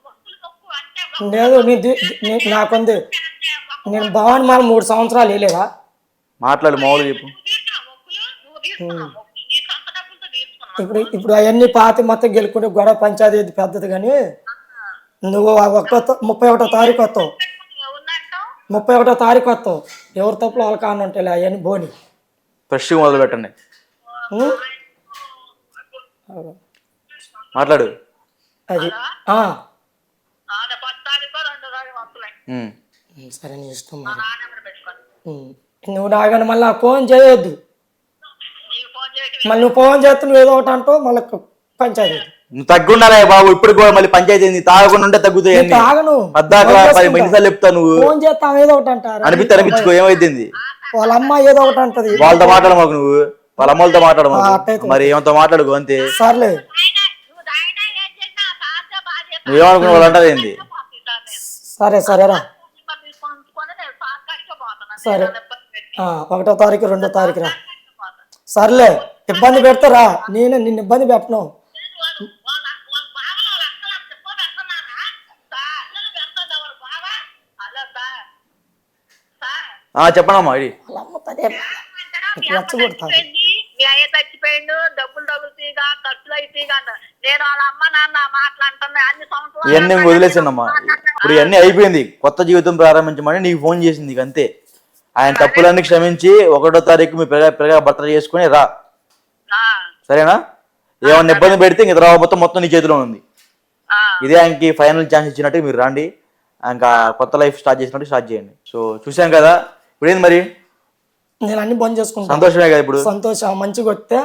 భక్తులు తక్కువ అంటే లేదు నాకుంది. నేను భవాని మాల 3 సంవత్సరాలు వేయలేదా. మాట్లాడు మామూలుగా చెప్పు. నువ్వు తీసుకున్నావు ఈ సొంత డబ్బులతో తీసుకున్నావు. ఇప్పుడు అవన్నీ పాతి మొత్తం గెలుకుంటే గొడవ పంచాయతీ పెద్దది. కానీ నువ్వు 31వ తారీఖు వస్తావు. 31వ తారీఖు వస్తావు. ఎవరు తప్పులు వాళ్ళ కాని ఉంటాయి అవన్నీ బోని. ఫ్రెష్గా మొదలు పెట్టండి. మాట్లాడు. అది 10 తారీఖు 2 తారీఖు వస్తున్నాయి. సరే నీ ఇష్టం మా మరి. నాన్నమ్మని పెట్టుకోండి. నువ్వు నాగని మళ్ళీ ఫోన్ చేయొద్దు. నీకు ఫోన్ చేయటం మళ్ళీ నువ్వు ఫోన్ చేస్తే నువ్వు ఏదో ఒకటి అంటావు మళ్ళీ పంచాయతీ. నువ్వు తగ్గుండాలే బాబు, ఇప్పుడు కూడా మళ్ళీ పంచాయతీ ఏంది, తాగకుండా ఉంటే తగ్గుతాయి. తాగను. పద్దాక 10 నిమిషాలు చెప్తా నువ్వు ఫోన్ చేస్తా ఏదో ఒకటి అంటారు. అనిపించుకో ఏమైంది. వాళ్ళ అమ్మ ఏదో ఒకటి అంటది. వాళ్ళతో మాట్లాడ మాకు, నువ్వు వాళ్ళ అమ్మలతో మాట్లాడ మాకు. అట్టయితే. మరి ఏమంతో మాట్లాడుకో అంతే. సర్లే నువ్వు దాయినా ఏం చేసినా బాధ్యత బాధ్యత నువ్వేమనుకున్న వాళ్ళు అంటారు ఏంది. సరేరా. తీసుకొని ఉంచుకొని నేను సార్కాడికే పోతాను. సరే. నేను ఇబ్బంది పెట్టి 1వ తారీఖు 2వ తారీఖు రా. పోతాను. సర్లే ఇబ్బంది పెడతారా, నిన్ను ఇబ్బంది పెట్టను. వాళ్ళ బావలో వాళ్ళ అక్కల చెప్పు పెడుతున్నారా సార్ అన్నలు పెడుతుందా వాళ్ళ బావ. హలో సార్ చెప్పనమ్మా ఇది. వాళ్ళ అమ్మ పదే రెచ్చగొడతారు. మీ అయ్య చచ్చిపోయిండు, డబ్బులు తీగా ఖర్చులు అయితేగా నేను వాళ్ళ అమ్మ నాన్న మాట్లాడుతున్నా అన్ని సంవత్సరాలు. ఇవన్నీ వదిలేసానమ్మా. ఇప్పుడు ఇవన్నీ అయిపోయింది, కొత్త జీవితం ప్రారంభించమని నీకు ఫోన్ చేసింది ఇక అంతే. ఆయన తప్పులన్నీ క్షమించి 1వ తారీఖు మీ పిల్లగా భర్తలు చేసుకుని రా, సరేనా? ఏమన్నా ఇబ్బంది పెడితే ఇంక తర్వాత మొత్తం నీ చేతిలో ఉంది. ఇదే ఆయనకి ఫైనల్ ఛాన్స్ ఇచ్చినట్టు మీరు రండి, ఇంకా కొత్త లైఫ్ స్టార్ట్ చేసినట్టు స్టార్ట్ చేయండి. సో చూసాం కదా, ఇప్పుడు ఏంది మరి నేను అన్ని బంద్ చేసుకుంటా. సంతోషమే కదా ఇప్పుడు. సంతోషం మంచిగా వస్తే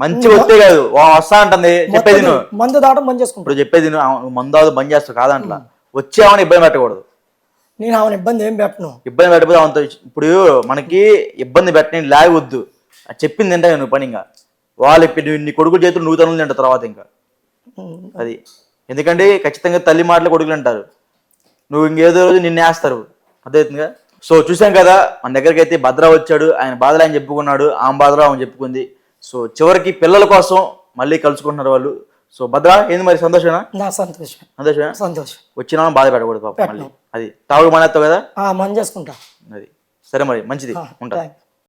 మంచిగా వస్తే కాదు, వస్తా అంటుంది. చెప్పేది నువ్వు మందు దాటం బంద్ చేసుకుంటా. ఇప్పుడు చెప్పేది నువ్వు మందు బంద్ చేస్తావు కాదంట్లా. వచ్చేవాని ఇబ్బంది పెట్టకూడదు. నేను ఆమెను ఇబ్బంది ఏం పెట్టను. ఇబ్బంది పెట్టకపోతే ఆమెతో ఇప్పుడు మనకి ఇబ్బంది పెట్టని లాగొద్దు. చెప్పింది తింటా నువ్వు పని. ఇంకా వాళ్ళు నీ కొడుకుల చేతులు నువ్వు తనులు తింటావు తర్వాత ఇంకా అది. ఎందుకంటే ఖచ్చితంగా తల్లి మాటలు కొడుకులు అంటారు. నువ్వు ఇంకేదో రోజు నిన్ను వేస్తారు, అర్థమవుతుందిగా. సో చూసాం కదా, మన దగ్గరికి అయితే భద్ర వచ్చాడు. ఆయన బాధలు ఆయన చెప్పుకున్నాడు, ఆమె బాధలు ఆమె చెప్పుకుంది. సో చివరికి పిల్లల కోసం మళ్ళీ కలుసుకుంటున్నారు వాళ్ళు. సో భద్ర ఏంది మరి సంతోషమేనా? నా సంతోషమే. వచ్చినా బాధ పెట్టకూడదు పాప. మళ్ళీ అది తాగుడు మానేస్తావు కదా, మంది చేసుకుంటా. అది సరే మరి మంచిది, ఉంటా.